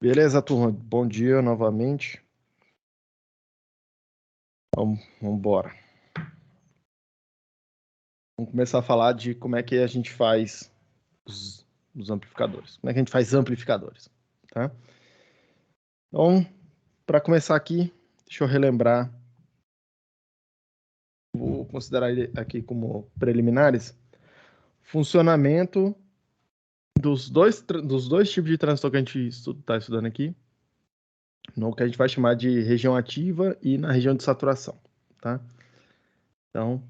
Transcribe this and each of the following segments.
Beleza, turma? Bom dia novamente. Vamos embora. Vamos começar a falar de como é que a gente faz os amplificadores. Como é que a gente faz amplificadores, tá? Então, para começar aqui, deixa eu relembrar. Vou considerar ele aqui como preliminares. Funcionamento dos dois tipos de transistor que a gente está estudando aqui, no que a gente vai chamar de região ativa e na região de saturação, tá? Então,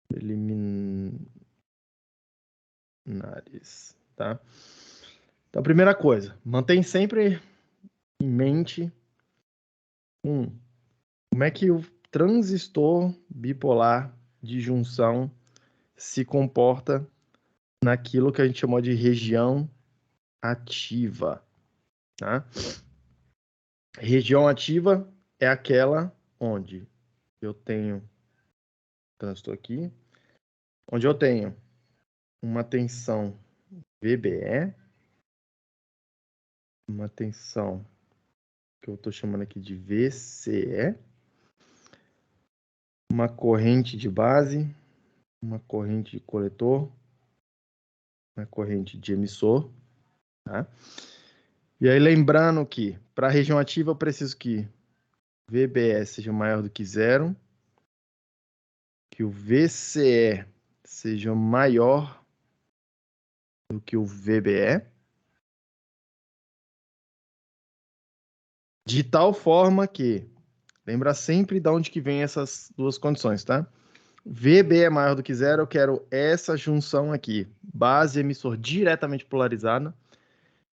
preliminares, tá? Então, primeira coisa, mantém sempre em mente como é que o transistor bipolar de junção se comporta naquilo que a gente chamou de região ativa, tá? Região ativa é aquela onde eu tenho transistor aqui, onde eu tenho uma tensão VBE, uma tensão que eu estou chamando aqui de VCE, uma corrente de base, uma corrente de coletor, uma corrente de emissor, tá? E aí lembrando que para a região ativa eu preciso que VBE seja maior do que zero, que o VCE seja maior do que o VBE, de tal forma que, lembra sempre de onde que vem essas duas condições, tá? VB é maior do que zero, eu quero essa junção aqui, base emissor diretamente polarizada,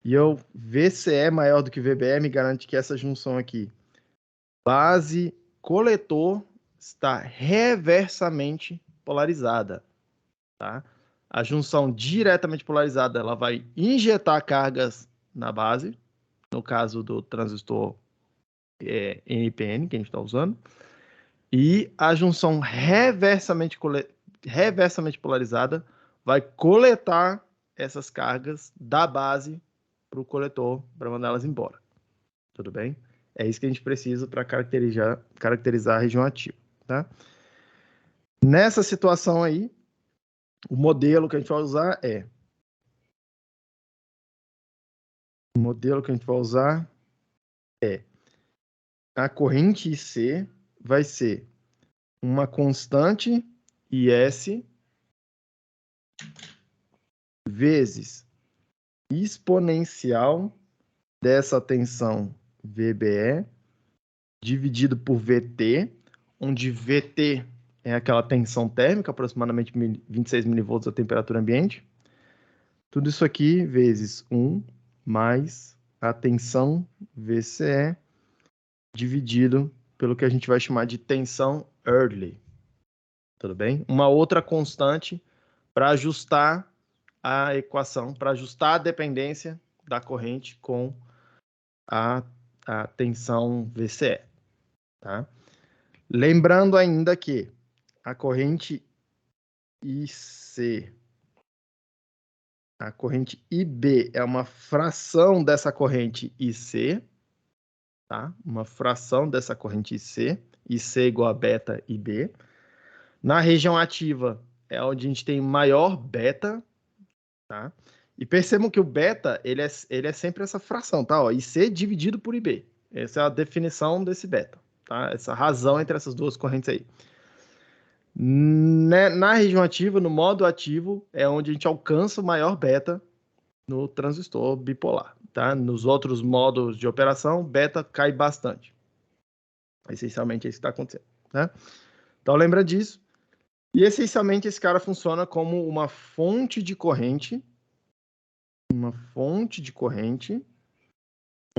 e eu VCE maior do que VBE me garante que essa junção aqui, base coletor, está reversamente polarizada, tá? A junção diretamente polarizada, ela vai injetar cargas na base, no caso do transistor NPN que a gente está usando, e a junção reversamente polarizada vai coletar essas cargas da base para o coletor para mandar elas embora. Tudo bem? É isso que a gente precisa para caracterizar a região ativa, tá? Nessa situação aí, o modelo que a gente vai usar é a corrente IC vai ser uma constante IS vezes exponencial dessa tensão VBE dividido por VT, onde VT é aquela tensão térmica, aproximadamente 26 milivolts a temperatura ambiente. Tudo isso aqui vezes 1 mais a tensão VCE dividido pelo que a gente vai chamar de tensão Early. Tudo bem? Uma outra constante para ajustar a equação, para ajustar a dependência da corrente com a tensão VCE. Tá? Lembrando ainda que a corrente IC, a corrente IB é uma fração dessa corrente IC, tá? Uma fração dessa corrente IC, IC igual a beta IB. Na região ativa é onde a gente tem maior beta, tá? E percebam que o beta, ele é sempre essa fração, tá? Ó, IC dividido por IB. Essa é a definição desse beta, tá? Essa razão entre essas duas correntes aí. Na região ativa, no modo ativo, é onde a gente alcança o maior beta no transistor bipolar, tá? Nos outros modos de operação, beta cai bastante. Essencialmente é isso que está acontecendo, né? Então lembra disso. E essencialmente esse cara funciona como uma fonte de corrente,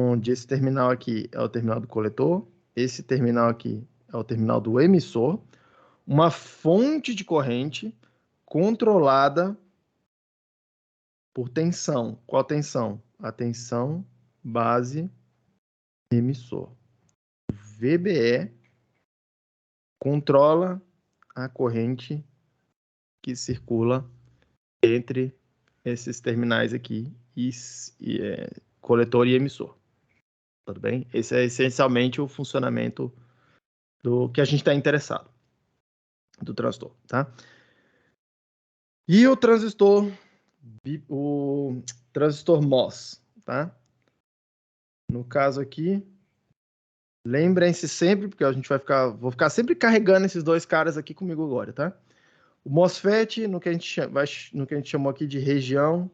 onde esse terminal aqui é o terminal do coletor, esse terminal aqui é o terminal do emissor, uma fonte de corrente controlada por tensão. Qual tensão? A tensão base emissor. VBE controla a corrente que circula entre esses terminais aqui, coletor e emissor. Tudo bem? Esse é essencialmente o funcionamento do que a gente está interessado, do transistor, tá? E o transistor MOS, tá? No caso aqui, lembrem-se sempre, porque vou ficar sempre carregando esses dois caras aqui comigo agora, tá? O MOSFET, no que a gente chamou aqui de região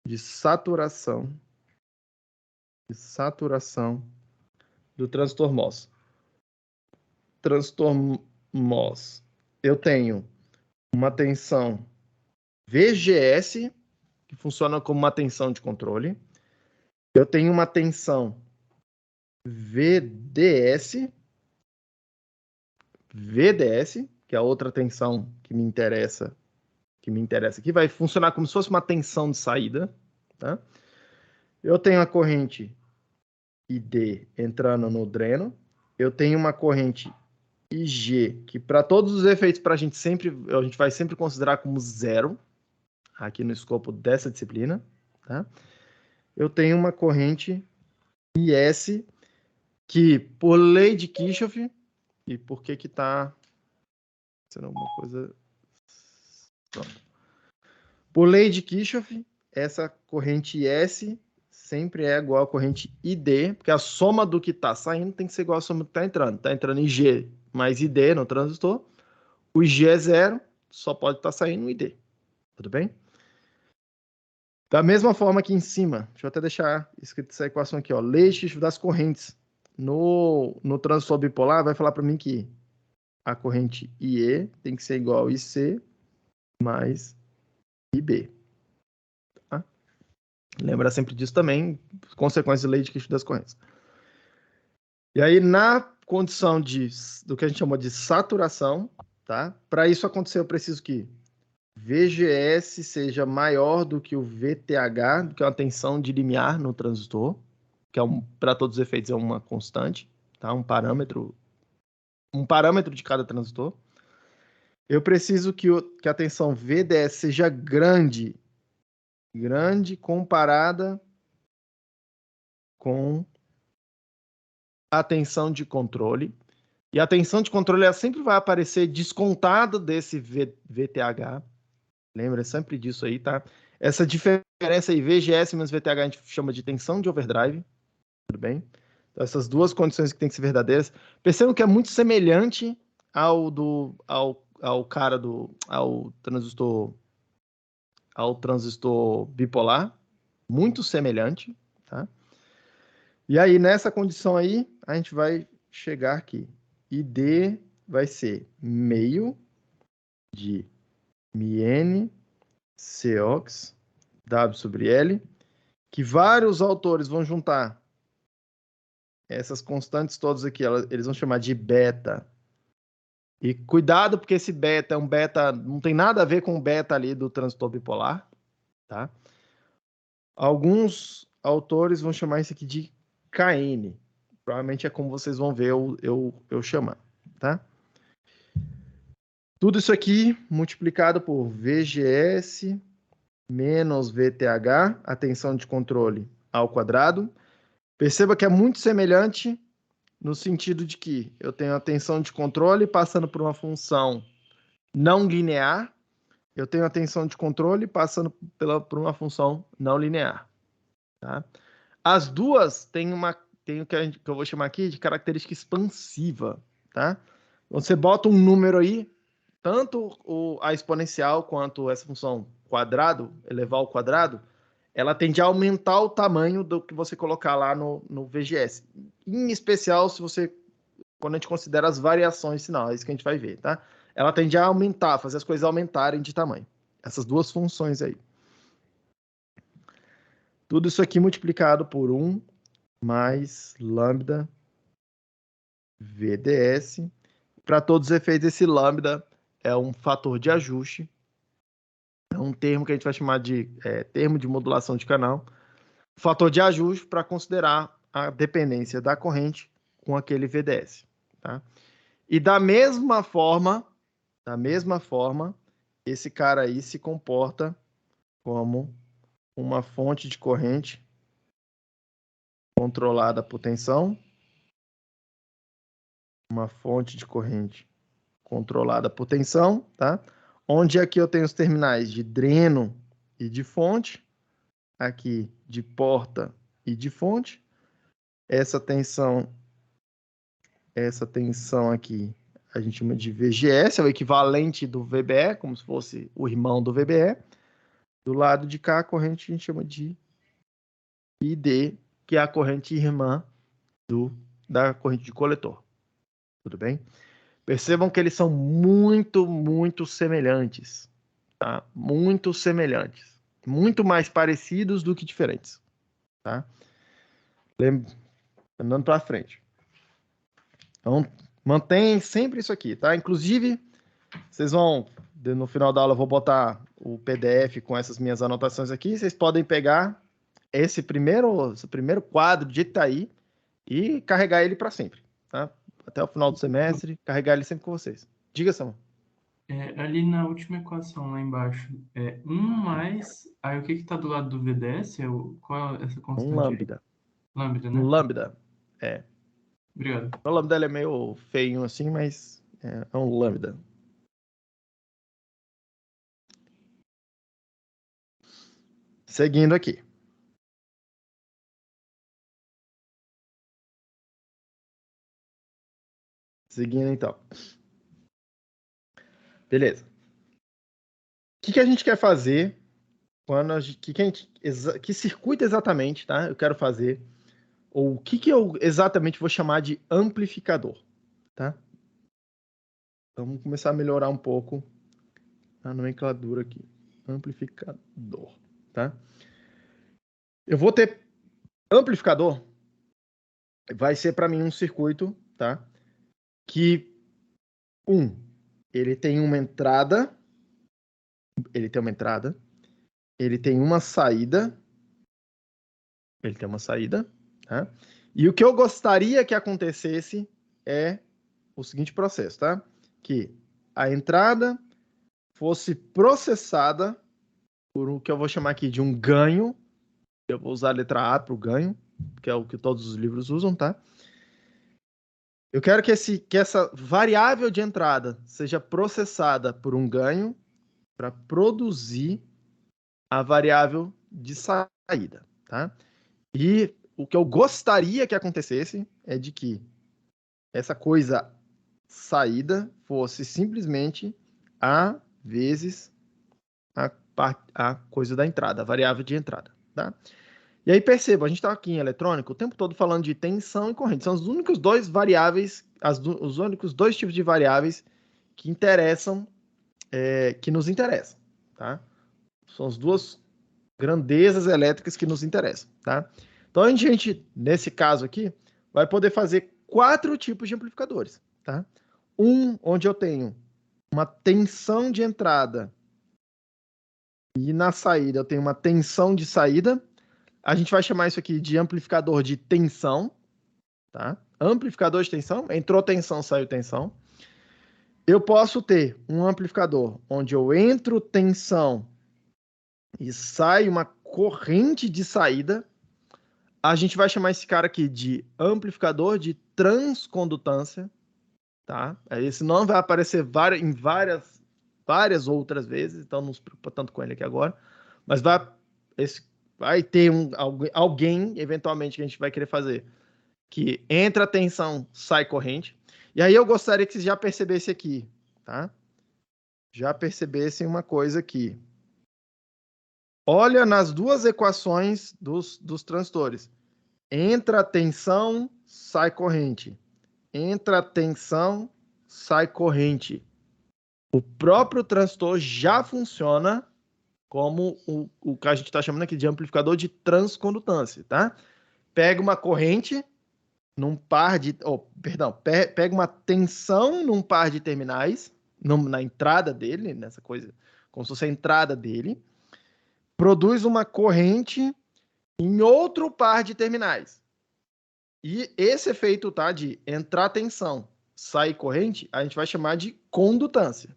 de saturação do transistor MOS. Transistor MOS, eu tenho uma tensão VGS, que funciona como uma tensão de controle. Eu tenho uma tensão VDS, que é a outra tensão que me interessa aqui, vai funcionar como se fosse uma tensão de saída, tá? Eu tenho a corrente ID entrando no dreno, eu tenho uma corrente IG, que para todos os efeitos a gente vai sempre considerar como zero, aqui no escopo dessa disciplina, tá? Eu tenho uma corrente IS, que por lei de Kirchhoff, e por que está sendo alguma coisa... Pronto. Por lei de Kirchhoff, essa corrente S sempre é igual à corrente ID, porque a soma do que está saindo tem que ser igual à soma do que está entrando. Está entrando IG mais ID no transistor, o IG é zero, só pode estar saindo o ID. Tudo bem? Da mesma forma aqui em cima, deixa eu até deixar escrito essa equação aqui, ó, lei de Kirchhoff das correntes. No transistor bipolar, vai falar para mim que a corrente IE tem que ser igual a IC mais IB. Tá? Lembra sempre disso também, consequência da lei de Kirchhoff das correntes. E aí, na condição do que a gente chamou de saturação, tá? Para isso acontecer, eu preciso que VGS seja maior do que o VTH, que é uma tensão de limiar no transistor, que é para todos os efeitos é uma constante, tá? Um parâmetro de cada transistor. Eu preciso que a tensão VDS seja grande comparada com a tensão de controle. E a tensão de controle ela sempre vai aparecer descontada desse VTH. Lembra sempre disso aí, tá? Essa diferença aí, VGS menos VTH, a gente chama de tensão de overdrive. Tudo bem? Então, essas duas condições que tem que ser verdadeiras. Percebam que é muito semelhante ao transistor bipolar. Muito semelhante, tá? E aí, nessa condição aí, a gente vai chegar aqui. ID vai ser meio de μn Cox W sobre L, que vários autores vão juntar essas constantes todas aqui, eles vão chamar de beta. E cuidado, porque esse beta é um beta, não tem nada a ver com o beta ali do transistor bipolar, tá? Alguns autores vão chamar isso aqui de KN. Provavelmente é como vocês vão ver eu chamar, tá? Tudo isso aqui multiplicado por VGS menos VTH, a tensão de controle ao quadrado. Perceba que é muito semelhante no sentido de que eu tenho a tensão de controle passando por uma função não linear, eu tenho a tensão de controle passando por uma função não linear. Tá? As duas têm o que eu vou chamar aqui de característica expansiva. Tá? Você bota um número aí, tanto a exponencial quanto essa função quadrado, elevar ao quadrado, ela tende a aumentar o tamanho do que você colocar lá no VGS. Em especial, quando a gente considera as variações de sinal, é isso que a gente vai ver, tá? Ela tende a aumentar, fazer as coisas aumentarem de tamanho. Essas duas funções aí. Tudo isso aqui multiplicado por 1 mais lambda VDS. Para todos os efeitos, esse lambda é um fator de ajuste. É um termo que a gente vai chamar de termo de modulação de canal. Fator de ajuste para considerar a dependência da corrente com aquele VDS. Tá? E da mesma forma, esse cara aí se comporta como uma fonte de corrente controlada por tensão, uma fonte de corrente controlada por tensão, tá? Onde aqui eu tenho os terminais de dreno e de fonte, aqui de porta e de fonte. Essa tensão aqui a gente chama de VGS, é o equivalente do VBE, como se fosse o irmão do VBE. Do lado de cá, a corrente a gente chama de ID, que é a corrente irmã da corrente de coletor. Tudo bem? Percebam que eles são muito, muito semelhantes. Tá? Muito semelhantes. Muito mais parecidos do que diferentes. Tá? Andando para frente. Então, mantém sempre isso aqui, tá? Inclusive, vocês vão, no final da aula, eu vou botar o PDF com essas minhas anotações aqui. Vocês podem pegar esse primeiro quadro de jeito que tá aí e carregar ele para sempre, tá? Até o final do semestre, carregar ele sempre com vocês. Diga, Samuel. Ali na última equação, lá embaixo, 1 mais... Aí o que está do lado do VDS? Qual é essa Um constante aí? lambda. Lambda, Um né? lambda. É. Obrigado. O lambda é meio feio assim, mas é um lambda. Seguindo aqui. Seguindo então. Beleza. O que a gente quer fazer quando que circuito exatamente, tá? Eu quero fazer, ou o que eu exatamente vou chamar de amplificador, tá? Então, vamos começar a melhorar um pouco a nomenclatura aqui. Amplificador, tá? Eu vou ter amplificador, vai ser para mim um circuito, tá? Que, ele tem uma entrada, ele tem uma entrada, ele tem uma saída, tá? E o que eu gostaria que acontecesse é o seguinte processo, tá? Que a entrada fosse processada por o que eu vou chamar aqui de um ganho. Eu vou usar a letra A para o ganho, que é o que todos os livros usam, tá? Eu quero que essa variável de entrada seja processada por um ganho para produzir a variável de saída, tá? E o que eu gostaria que acontecesse é de que essa coisa saída fosse simplesmente A vezes a coisa da entrada, a variável de entrada, tá? E aí perceba, a gente está aqui em eletrônico o tempo todo falando de tensão e corrente. São os únicos dois variáveis, os únicos dois tipos de variáveis que interessam, que nos interessam, tá? São as duas grandezas elétricas que nos interessam, tá? Então a gente, nesse caso aqui, vai poder fazer 4 tipos de amplificadores, tá? Onde eu tenho uma tensão de entrada e na saída eu tenho uma tensão de saída. A gente vai chamar isso aqui de amplificador de tensão, tá? Amplificador de tensão, entrou tensão, saiu tensão. Eu posso ter um amplificador onde eu entro tensão e sai uma corrente de saída. A gente vai chamar esse cara aqui de amplificador de transcondutância, tá? Esse nome vai aparecer em várias outras vezes, então não se preocupa tanto com ele aqui agora, mas vai ter alguém, eventualmente, que a gente vai querer fazer, que entra a tensão, sai corrente. E aí eu gostaria que vocês já percebessem aqui, tá? Já percebessem uma coisa aqui. Olha nas duas equações dos transistores. Entra a tensão, sai corrente. Entra a tensão, sai corrente. O próprio transistor já funciona como o que a gente está chamando aqui de amplificador de transcondutância, tá? Pega uma corrente num par de... pega uma tensão num par de terminais, na entrada dele, nessa coisa, como se fosse a entrada dele, produz uma corrente em outro par de terminais. E esse efeito, tá, de entrar tensão, sair corrente, a gente vai chamar de condutância.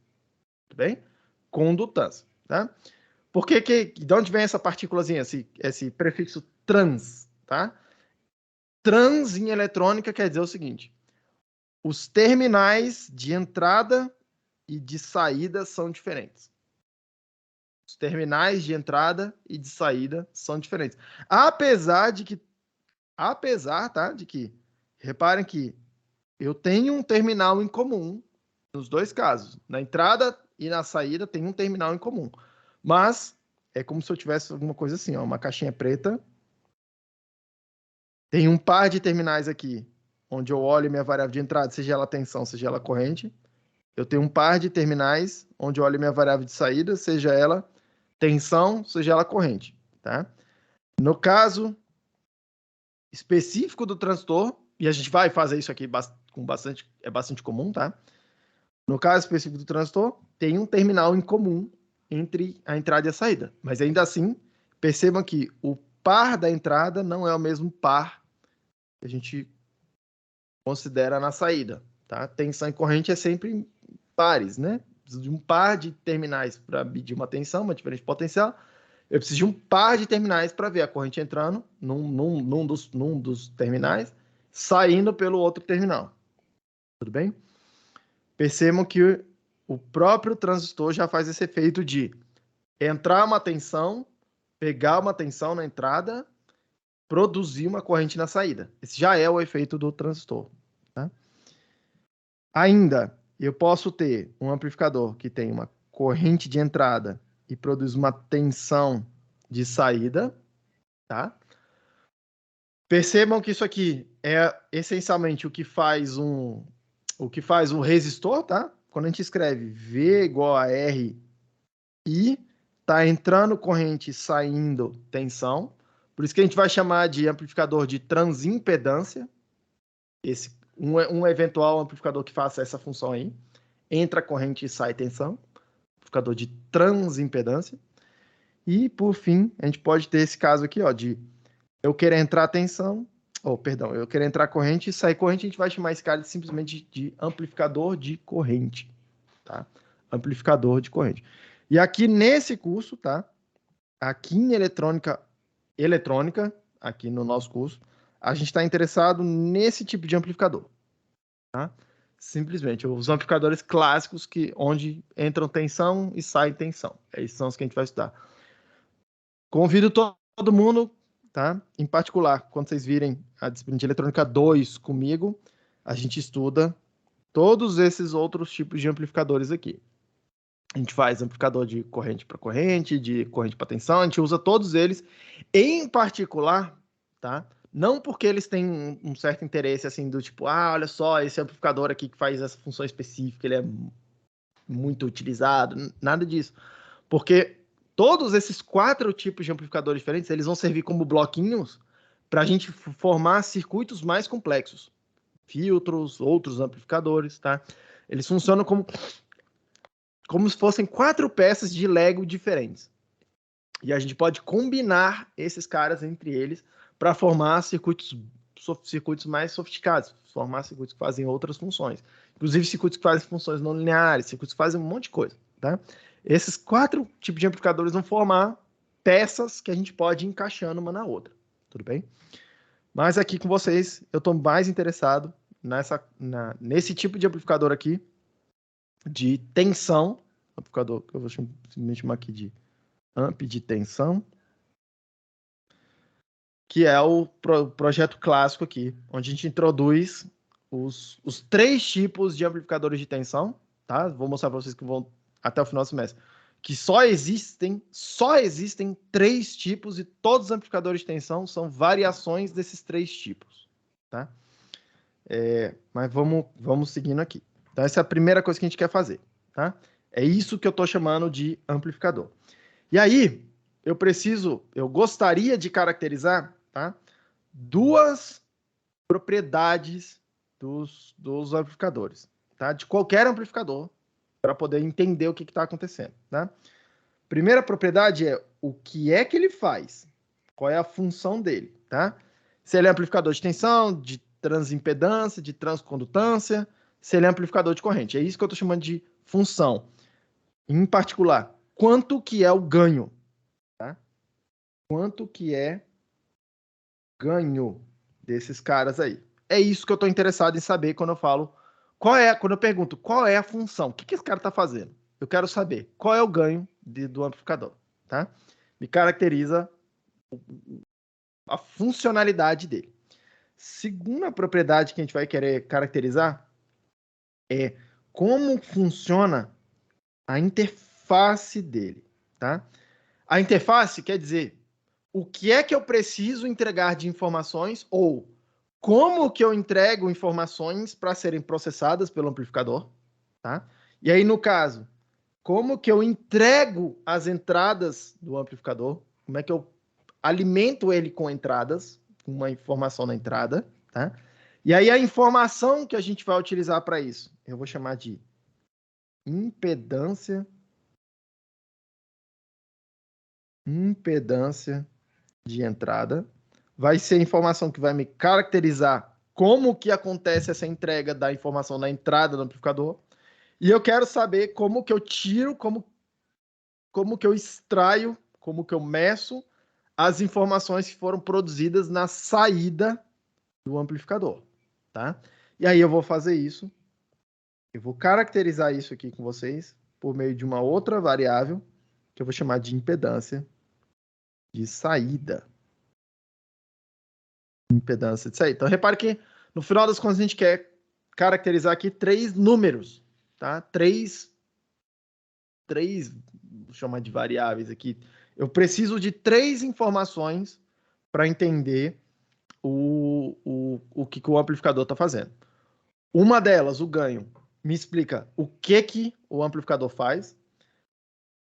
Tudo bem? Condutância, tá? De onde vem essa partículazinha, esse prefixo trans, tá? Trans em eletrônica quer dizer o seguinte: os terminais de entrada e de saída são diferentes. Os terminais de entrada e de saída são diferentes. Apesar, tá, de que, reparem que eu tenho um terminal em comum nos dois casos. Na entrada e na saída tem um terminal em comum. Mas é como se eu tivesse alguma coisa assim, ó, uma caixinha preta. Tem um par de terminais aqui, onde eu olho minha variável de entrada, seja ela tensão, seja ela corrente. Eu tenho um par de terminais, onde eu olho minha variável de saída, seja ela tensão, seja ela corrente. Tá? No caso específico do transistor, e a gente vai fazer isso aqui é bastante comum, tá? No caso específico do transistor, tem um terminal em comum entre a entrada e a saída. Mas ainda assim, percebam que o par da entrada não é o mesmo par que a gente considera na saída, tá? Tensão e corrente é sempre pares, né? Preciso de um par de terminais para medir uma tensão, uma diferença potencial. Eu preciso de um par de terminais para ver a corrente entrando num dos terminais, saindo pelo outro terminal. Tudo bem? Percebam que o próprio transistor já faz esse efeito de entrar uma tensão, pegar uma tensão na entrada, produzir uma corrente na saída. Esse já é o efeito do transistor. Tá? Ainda, eu posso ter um amplificador que tem uma corrente de entrada e produz uma tensão de saída, tá? Percebam que isso aqui é essencialmente o que faz um resistor, tá? Quando a gente escreve V igual a R I, tá entrando corrente e saindo tensão. Por isso que a gente vai chamar de amplificador de transimpedância. Um eventual amplificador que faça essa função aí. Entra corrente e sai tensão. Amplificador de transimpedância. E, por fim, a gente pode ter esse caso aqui, ó, de eu querer entrar tensão, eu querer entrar corrente e sair corrente, a gente vai chamar esse cara simplesmente de amplificador de corrente, tá? Amplificador de corrente. E aqui nesse curso, tá? Aqui em eletrônica, aqui no nosso curso, a gente está interessado nesse tipo de amplificador, tá? Simplesmente, os amplificadores clássicos onde entram tensão e sai tensão. Esses são os que a gente vai estudar. Convido todo mundo, tá? Em particular, quando vocês virem a disciplina de eletrônica 2 comigo, a gente estuda todos esses outros tipos de amplificadores aqui. A gente faz amplificador de corrente para corrente, de corrente para tensão, a gente usa todos eles, em particular, tá? Não porque eles têm um certo interesse, assim, do tipo, olha só, esse amplificador aqui que faz essa função específica, ele é muito utilizado, nada disso. Porque todos esses 4 tipos de amplificadores diferentes, eles vão servir como bloquinhos para a gente formar circuitos mais complexos. Filtros, outros amplificadores, tá? Eles funcionam como se fossem 4 peças de Lego diferentes. E a gente pode combinar esses caras entre eles para formar circuitos mais sofisticados, formar circuitos que fazem outras funções. Inclusive circuitos que fazem funções não lineares, circuitos que fazem um monte de coisa, tá? Esses 4 tipos de amplificadores vão formar peças que a gente pode ir encaixando uma na outra, tudo bem? Mas aqui com vocês, eu estou mais interessado nesse tipo de amplificador aqui, de tensão, amplificador que eu vou simplesmente chamar aqui de amp de tensão, que é o projeto clássico aqui, onde a gente introduz os 3 tipos de amplificadores de tensão, tá? Vou mostrar para vocês que vão até o final do semestre, que só existem 3 tipos e todos os amplificadores de tensão são variações desses 3 tipos, tá? Mas vamos seguindo aqui. Então, essa é a primeira coisa que a gente quer fazer, tá? É isso que eu estou chamando de amplificador. E aí, eu gostaria de caracterizar, tá? 2 propriedades dos amplificadores, tá? De qualquer amplificador, para poder entender o que está acontecendo, tá? Primeira propriedade é o que é que ele faz, qual é a função dele, tá? Se ele é amplificador de tensão, de transimpedância, de transcondutância, se ele é amplificador de corrente. É isso que eu estou chamando de função. Em particular, quanto que é o ganho, tá? Quanto que é ganho. desses caras aí. É isso que eu estou interessado em saber quando eu falo quando eu pergunto qual é a função, o que esse cara está fazendo? Eu quero saber qual é o ganho do amplificador, tá? Me caracteriza a funcionalidade dele. Segunda propriedade que a gente vai querer caracterizar é como funciona a interface dele, tá? A interface quer dizer o que é que eu preciso entregar de informações ou como que eu entrego informações para serem processadas pelo amplificador, tá? E aí, no caso, como que eu entrego as entradas do amplificador, como é que eu alimento ele com entradas, uma informação na entrada, tá? E aí a informação que a gente vai utilizar para isso, eu vou chamar de impedância de entrada. Vai ser a informação que vai me caracterizar como que acontece essa entrega da informação na entrada do amplificador. E eu quero saber como que eu tiro, como que eu extraio, como que eu meço as informações que foram produzidas na saída do amplificador, tá? E aí eu vou fazer isso, eu vou caracterizar isso aqui com vocês por meio de uma outra variável que eu vou chamar de impedância de saída. Impedância de saída. Então, repare que no final das contas a gente quer caracterizar aqui 3 números, tá? Três, vou chamar de variáveis aqui. Eu preciso de 3 informações para entender o que o amplificador está fazendo. Uma delas, o ganho, me explica o que o amplificador faz.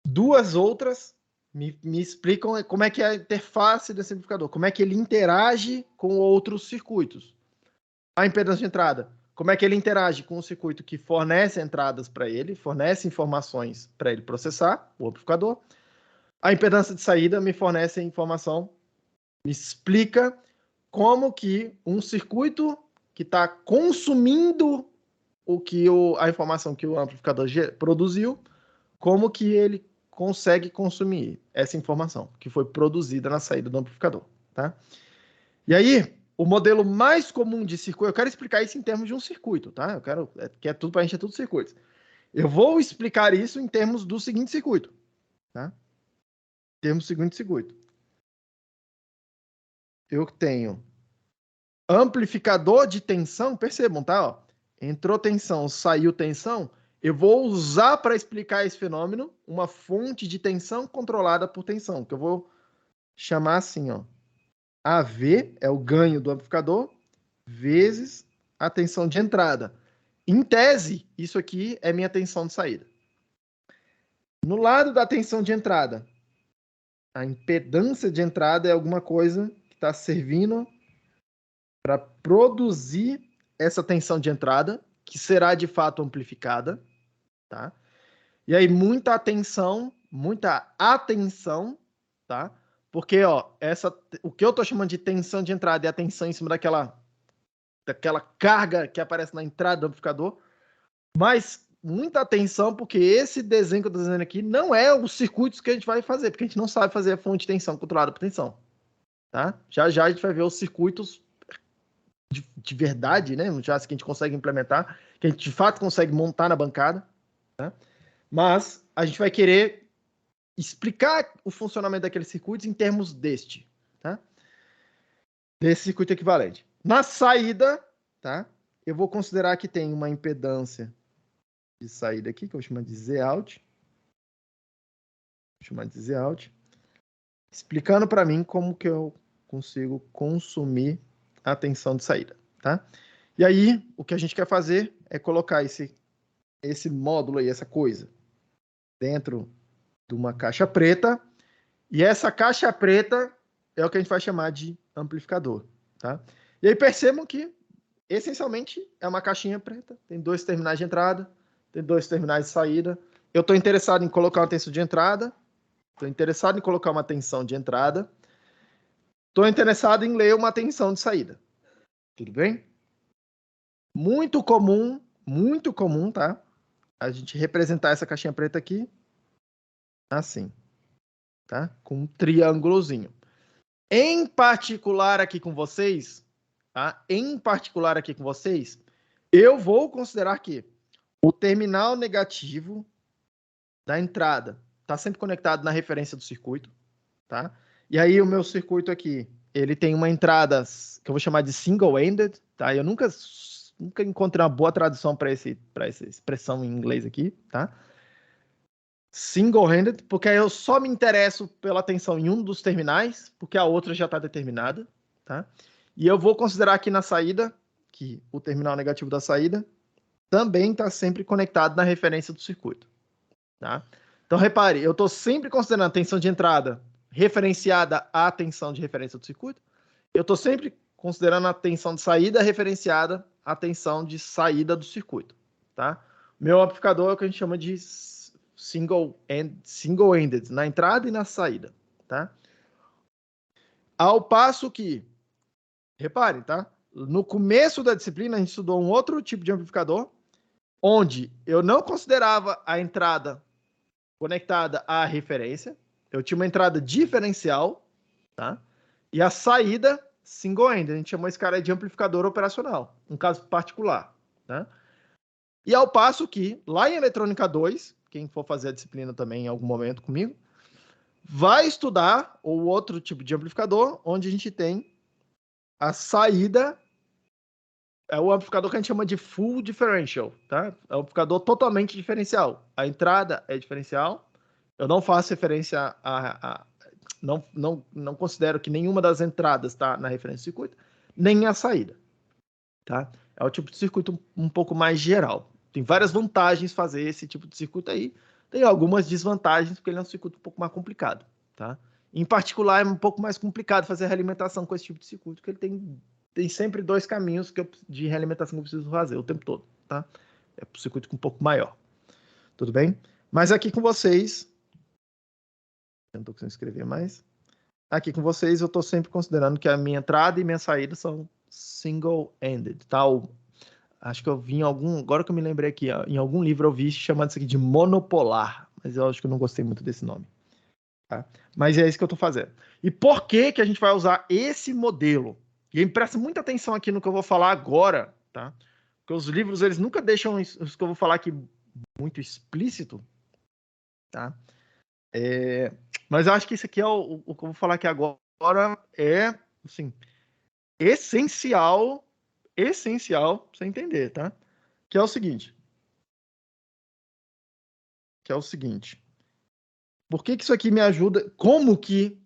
2 outras me explicam como é que é a interface desse amplificador, como é que ele interage com outros circuitos. A impedância de entrada, como é que ele interage com o circuito que fornece entradas para ele, fornece informações para ele processar, o amplificador. A impedância de saída me fornece informação, me explica como que um circuito que está consumindo a informação que o amplificador produziu, como que ele consegue consumir essa informação que foi produzida na saída do amplificador, tá? E aí, o modelo mais comum de circuito, eu quero explicar isso em termos de um circuito, tá? Eu quero que é tudo para a gente é tudo circuitos. Eu vou explicar isso em termos do seguinte circuito, tá? Em termos do seguinte circuito. Eu tenho amplificador de tensão, percebam, tá? Ó, entrou tensão, saiu tensão. Eu vou usar para explicar esse fenômeno uma fonte de tensão controlada por tensão, que eu vou chamar assim, ó. AV é o ganho do amplificador vezes a tensão de entrada. Em tese, isso aqui é minha tensão de saída. No lado da tensão de entrada, a impedância de entrada é alguma coisa que está servindo para produzir essa tensão de entrada, que será de fato amplificada, tá? E aí muita atenção, tá? Porque, ó, o que eu estou chamando de tensão de entrada é a tensão em cima daquela carga que aparece na entrada do amplificador, mas muita atenção, porque esse desenho que eu estou desenhando aqui não é os circuitos que a gente vai fazer, porque a gente não sabe fazer a fonte de tensão controlada por tensão, tá? Já já a gente vai ver os circuitos de verdade, né? Já que a gente consegue implementar, que a gente de fato consegue montar na bancada, tá? Mas a gente vai querer explicar o funcionamento daqueles circuitos em termos tá? Desse circuito equivalente. Na saída, tá? Eu vou considerar que tem uma impedância de saída aqui, que eu vou chamar de Zout. Vou chamar de Zout. Explicando para mim como que eu consigo consumir a tensão de saída, tá? E aí, o que a gente quer fazer é colocar esse módulo aí, essa coisa, dentro de uma caixa preta. E essa caixa preta é o que a gente vai chamar de amplificador, tá? E aí percebam que, essencialmente, é uma caixinha preta. Tem 2 terminais de entrada, tem 2 terminais de saída. Eu estou interessado em colocar uma tensão de entrada, estou interessado em colocar uma tensão de entrada, estou interessado em ler uma tensão de saída. Tudo bem? Muito comum, tá? A gente representar essa caixinha preta aqui assim, tá? Com um triângulozinho. Em particular aqui com vocês, tá? Em particular aqui com vocês, eu vou considerar que o terminal negativo da entrada está sempre conectado na referência do circuito, tá? E aí o meu circuito aqui, ele tem uma entrada que eu vou chamar de single-ended, tá? Eu nunca encontrei uma boa tradução para essa expressão em inglês aqui, tá? Single-handed, porque aí eu só me interesso pela tensão em um dos terminais, porque a outra já está determinada, tá? E eu vou considerar aqui na saída, que o terminal negativo da saída também está sempre conectado na referência do circuito, tá? Então, repare, eu estou sempre considerando a tensão de entrada referenciada à tensão de referência do circuito. Eu estou sempre considerando a tensão de saída referenciada à tensão de saída do circuito, tá? Meu amplificador é o que a gente chama de single-ended, na entrada e na saída, tá? Ao passo que, reparem, tá? No começo da disciplina, a gente estudou um outro tipo de amplificador, onde eu não considerava a entrada conectada à referência, eu tinha uma entrada diferencial, tá? E a saída single-ended, a gente chamou esse cara de amplificador operacional, um caso particular, tá? E ao passo que, lá em Eletrônica 2, quem for fazer a disciplina também em algum momento comigo, vai estudar o outro tipo de amplificador, onde a gente tem a saída, é o amplificador que a gente chama de full differential, tá? É um amplificador totalmente diferencial. A entrada é diferencial, eu não faço referência não considero que nenhuma das entradas está na referência do circuito, nem a saída, tá? É o tipo de circuito um pouco mais geral. Tem várias vantagens fazer esse tipo de circuito aí, tem algumas desvantagens, porque ele é um circuito um pouco mais complicado, tá? Em particular, é um pouco mais complicado fazer a realimentação com esse tipo de circuito, porque ele tem sempre dois caminhos de realimentação que eu preciso fazer o tempo todo, tá? É um circuito um pouco maior. Tudo bem? Mas aqui com vocês, eu não estou conseguindo escrever mais. Aqui com vocês, eu estou sempre considerando que a minha entrada e minha saída são single-ended, tá? Acho que eu vi em algum... Agora que eu me lembrei aqui, em algum livro eu vi chamando isso aqui de monopolar, mas eu acho que eu não gostei muito desse nome, tá? Mas é isso que eu estou fazendo. E por que que a gente vai usar esse modelo? E aí, presta muita atenção aqui no que eu vou falar agora, tá? Porque os livros, eles nunca deixam isso que eu vou falar aqui muito explícito, tá? Mas eu acho que isso aqui é o que eu vou falar aqui agora é, assim, essencial pra você entender, tá? Que é o seguinte. Por que que isso aqui me ajuda? Como que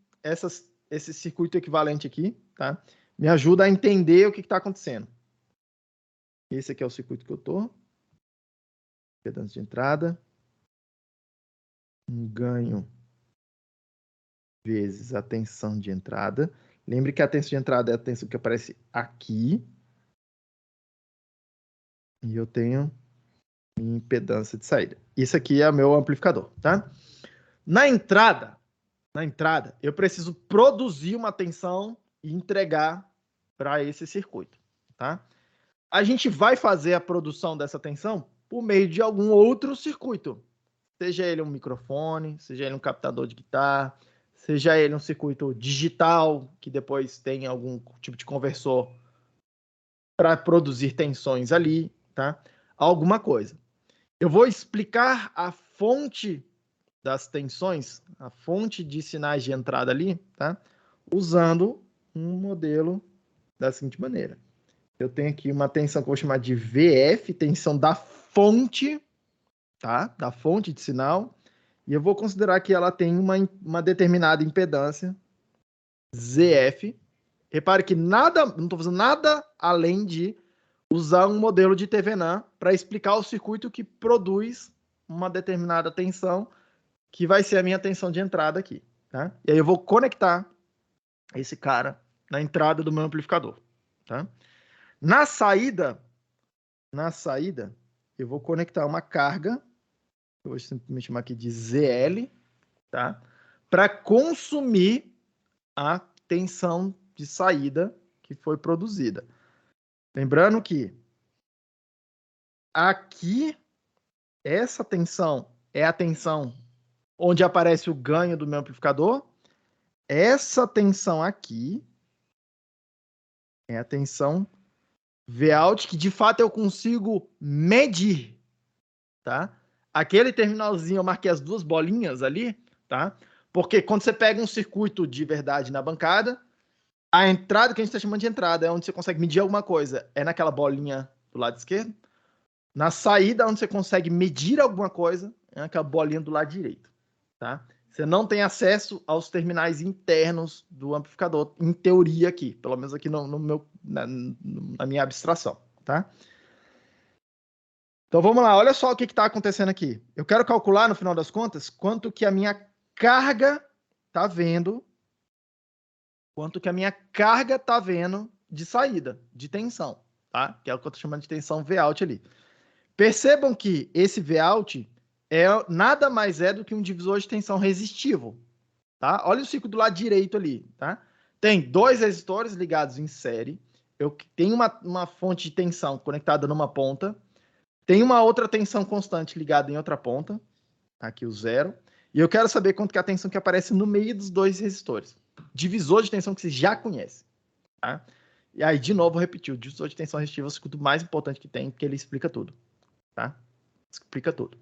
esse circuito equivalente aqui, tá? Me ajuda a entender o que está acontecendo. Esse aqui é o circuito que eu tô. Impedância de entrada. Um ganho vezes a tensão de entrada. Lembre que a tensão de entrada é a tensão que aparece aqui. E eu tenho minha impedância de saída. Isso aqui é o meu amplificador, tá? Na entrada, eu preciso produzir uma tensão e entregar para esse circuito, tá? A gente vai fazer a produção dessa tensão por meio de algum outro circuito. Seja ele um microfone, seja ele um captador de guitarra, seja ele um circuito digital, que depois tem algum tipo de conversor para produzir tensões ali, tá? Alguma coisa. Eu vou explicar a fonte das tensões, a fonte de sinais de entrada ali, tá? Usando um modelo da seguinte maneira. Eu tenho aqui uma tensão que eu vou chamar de VF, tensão da fonte, tá? Da fonte de sinal. E eu vou considerar que ela tem uma determinada impedância, ZF. Repare que não estou fazendo nada além de usar um modelo de TVNAM para explicar o circuito que produz uma determinada tensão, que vai ser a minha tensão de entrada aqui, tá? E aí eu vou conectar esse cara na entrada do meu amplificador, tá? Na saída, eu vou conectar uma carga, eu vou simplesmente chamar aqui de ZL, tá? Para consumir a tensão de saída que foi produzida. Lembrando que aqui, essa tensão é a tensão onde aparece o ganho do meu amplificador. Essa tensão aqui É a tensão Vout que de fato eu consigo medir, tá? Aquele terminalzinho eu marquei as duas bolinhas ali, tá? Porque quando você pega um circuito de verdade na bancada, a entrada que a gente está chamando de entrada é onde você consegue medir alguma coisa, é naquela bolinha do lado esquerdo. Na saída, onde você consegue medir alguma coisa, é naquela bolinha do lado direito, tá? Você não tem acesso aos terminais internos do amplificador, em teoria aqui, pelo menos aqui na minha abstração, tá? Então vamos lá, olha só o que está acontecendo aqui. Eu quero calcular, no final das contas, quanto que a minha carga está vendo, de saída, de tensão, tá? Que é o que eu estou chamando de tensão Vout ali. Percebam que esse Vout nada mais é do que um divisor de tensão resistivo, tá? Olha o ciclo do lado direito ali, tá? Tem dois resistores ligados em série, eu tenho uma fonte de tensão conectada numa ponta, tem uma outra tensão constante ligada em outra ponta, aqui o zero, e eu quero saber quanto que é a tensão que aparece no meio dos dois resistores. Divisor de tensão que você já conhece, tá? E aí, de novo, vou repetir, o divisor de tensão resistiva é o circuito mais importante que tem, porque ele explica tudo, tá? Explica tudo.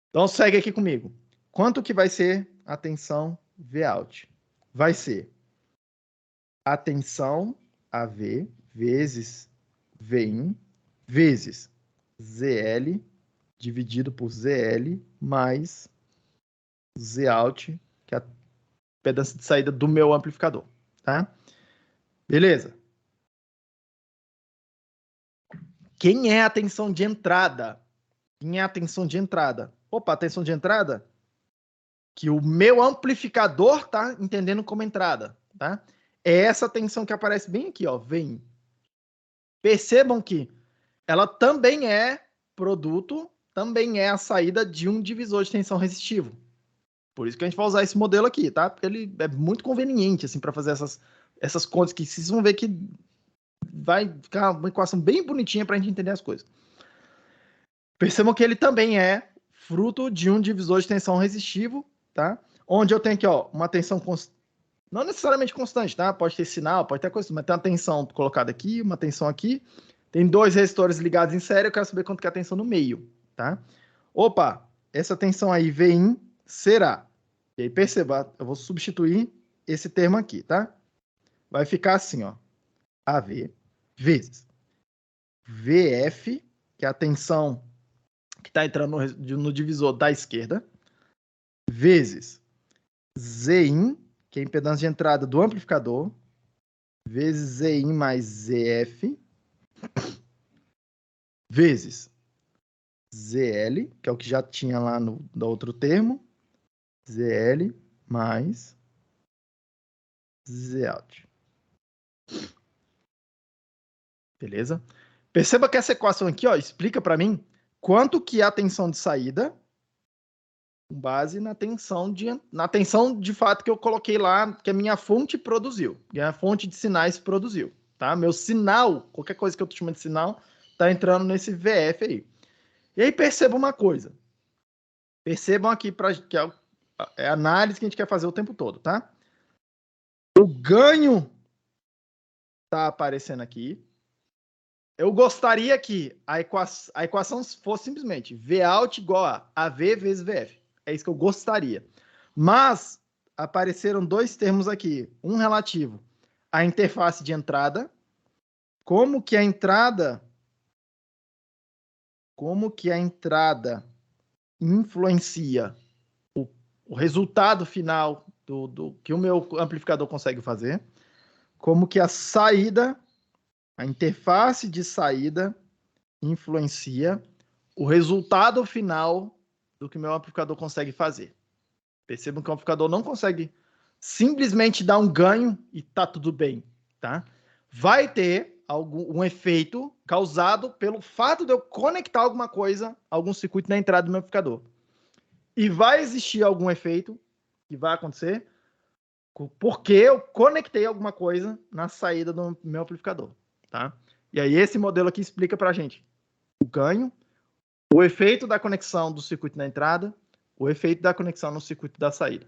Então, segue aqui comigo. Quanto que vai ser a tensão Vout? Vai ser a tensão AV vezes V1 vezes ZL dividido por ZL mais Zout, que é a impedância de saída do meu amplificador, tá? Beleza. Quem é a tensão de entrada? Quem é a tensão de entrada? Opa, a tensão de entrada que o meu amplificador tá entendendo como entrada, tá? É essa tensão que aparece bem aqui, ó, vem. Percebam que ela também é produto, também é a saída de um divisor de tensão resistivo. Por isso que a gente vai usar esse modelo aqui, tá? Porque ele é muito conveniente, assim, para fazer essas contas que vocês vão ver que vai ficar uma equação bem bonitinha para a gente entender as coisas. Percebam que ele também é fruto de um divisor de tensão resistivo, tá? Onde eu tenho aqui, ó, uma tensão não necessariamente constante, tá? Pode ter sinal, pode ter coisa, mas tem uma tensão colocada aqui, uma tensão aqui. Tem dois resistores ligados em série, eu quero saber quanto que é a tensão no meio, tá? Opa, essa tensão aí, Vin, será. E aí, perceba, eu vou substituir esse termo aqui, tá? Vai ficar assim, ó. AV vezes VF, que é a tensão que está entrando no divisor da esquerda, vezes Zin, que é a impedância de entrada do amplificador, vezes Zin mais ZF, vezes ZL, que é o que já tinha lá no outro termo, ZL mais Zout. Beleza? Perceba que essa equação aqui, ó, explica para mim quanto que é a tensão de saída com base na tensão de fato que eu coloquei lá, que a minha fonte produziu, que a fonte de sinais produziu, tá? Meu sinal, qualquer coisa que eu tô chamando de sinal, tá entrando nesse VF aí. E aí perceba uma coisa. Percebam aqui que é a análise que a gente quer fazer o tempo todo, tá? O ganho tá aparecendo aqui. Eu gostaria que a equação fosse simplesmente Vout igual a AV vezes VF. É isso que eu gostaria. Mas apareceram dois termos aqui. Um relativo à interface de entrada. Como que a entrada influencia o resultado final do que o meu amplificador consegue fazer. Como que a interface de saída influencia o resultado final do que o meu amplificador consegue fazer. Percebam que o amplificador não consegue simplesmente dar um ganho e tá tudo bem, tá? Vai ter um efeito causado pelo fato de eu conectar alguma coisa, algum circuito na entrada do meu amplificador. E vai existir algum efeito que vai acontecer porque eu conectei alguma coisa na saída do meu amplificador, tá? E aí esse modelo aqui explica pra gente o ganho, o efeito da conexão do circuito na entrada, o efeito da conexão no circuito da saída,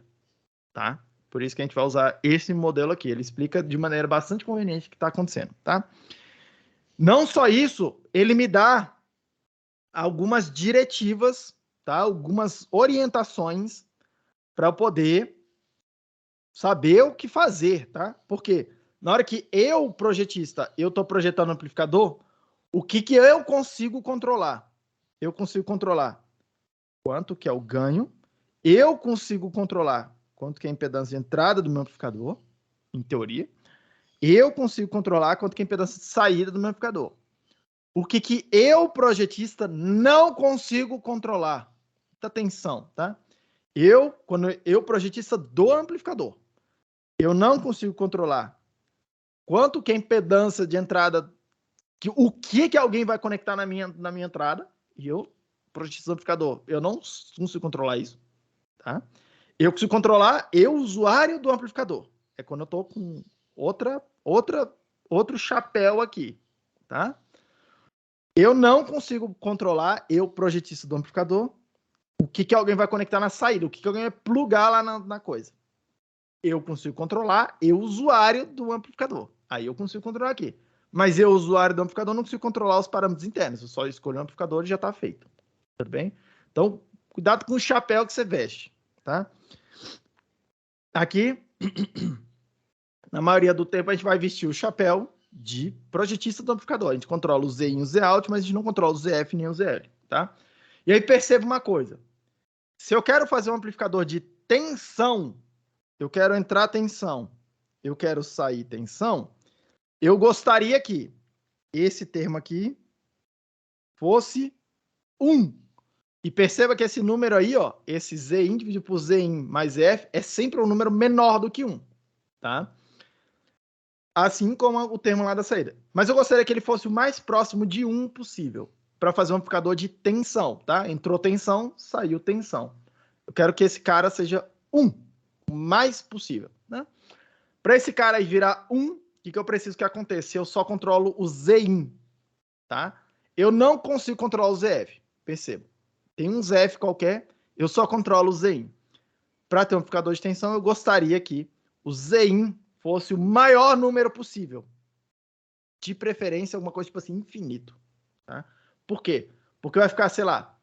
tá? Por isso que a gente vai usar esse modelo aqui. Ele explica de maneira bastante conveniente o que está acontecendo, tá? Não só isso, ele me dá algumas diretivas, tá? Algumas orientações para eu poder saber o que fazer, tá? Porque na hora que eu, projetista, eu estou projetando o amplificador, o que eu consigo controlar? Eu consigo controlar quanto que é o ganho, eu consigo controlar quanto que é a impedância de entrada do meu amplificador, em teoria, eu consigo controlar quanto que é a impedância de saída do meu amplificador. O que eu, projetista, não consigo controlar? Muita atenção, tá? Quando eu, projetista do amplificador, eu não consigo controlar quanto que é a impedância de entrada, o que alguém vai conectar na minha entrada, e eu, projetista do amplificador, eu não consigo controlar isso, tá? Eu consigo controlar eu, usuário do amplificador. É quando eu estou com outro chapéu aqui, tá? Eu não consigo controlar, eu, projetista do amplificador, o que alguém vai conectar na saída, o que alguém vai plugar lá na coisa. Eu consigo controlar, eu, usuário do amplificador. Aí eu consigo controlar aqui. Mas eu, usuário do amplificador, não consigo controlar os parâmetros internos. Eu só escolho o amplificador e já está feito. Tudo bem? Então, cuidado com o chapéu que você veste, tá? Aqui, na maioria do tempo, a gente vai vestir o chapéu de projetista do amplificador. A gente controla o Z in e o Z out, mas a gente não controla o ZF nem o ZL, tá? E aí perceba uma coisa. Se eu quero fazer um amplificador de tensão, eu quero entrar tensão, eu quero sair tensão, eu gostaria que esse termo aqui fosse 1. E perceba que esse número aí, ó, esse Zin dividido por Zin mais F, é sempre um número menor do que 1, tá? Assim como o termo lá da saída. Mas eu gostaria que ele fosse o mais próximo de 1 possível, para fazer um amplificador de tensão, tá? Entrou tensão, saiu tensão. Eu quero que esse cara seja 1, o mais possível, né? Para esse cara aí virar 1, o que eu preciso que aconteça? Eu só controlo o Zin, tá? Eu não consigo controlar o ZF, perceba. Tem um ZF qualquer, eu só controlo o Zin. Para ter um amplificador de tensão, eu gostaria que o Zin fosse o maior número possível. De preferência, alguma coisa tipo assim, infinito. Tá? Por quê? Porque vai ficar, sei lá,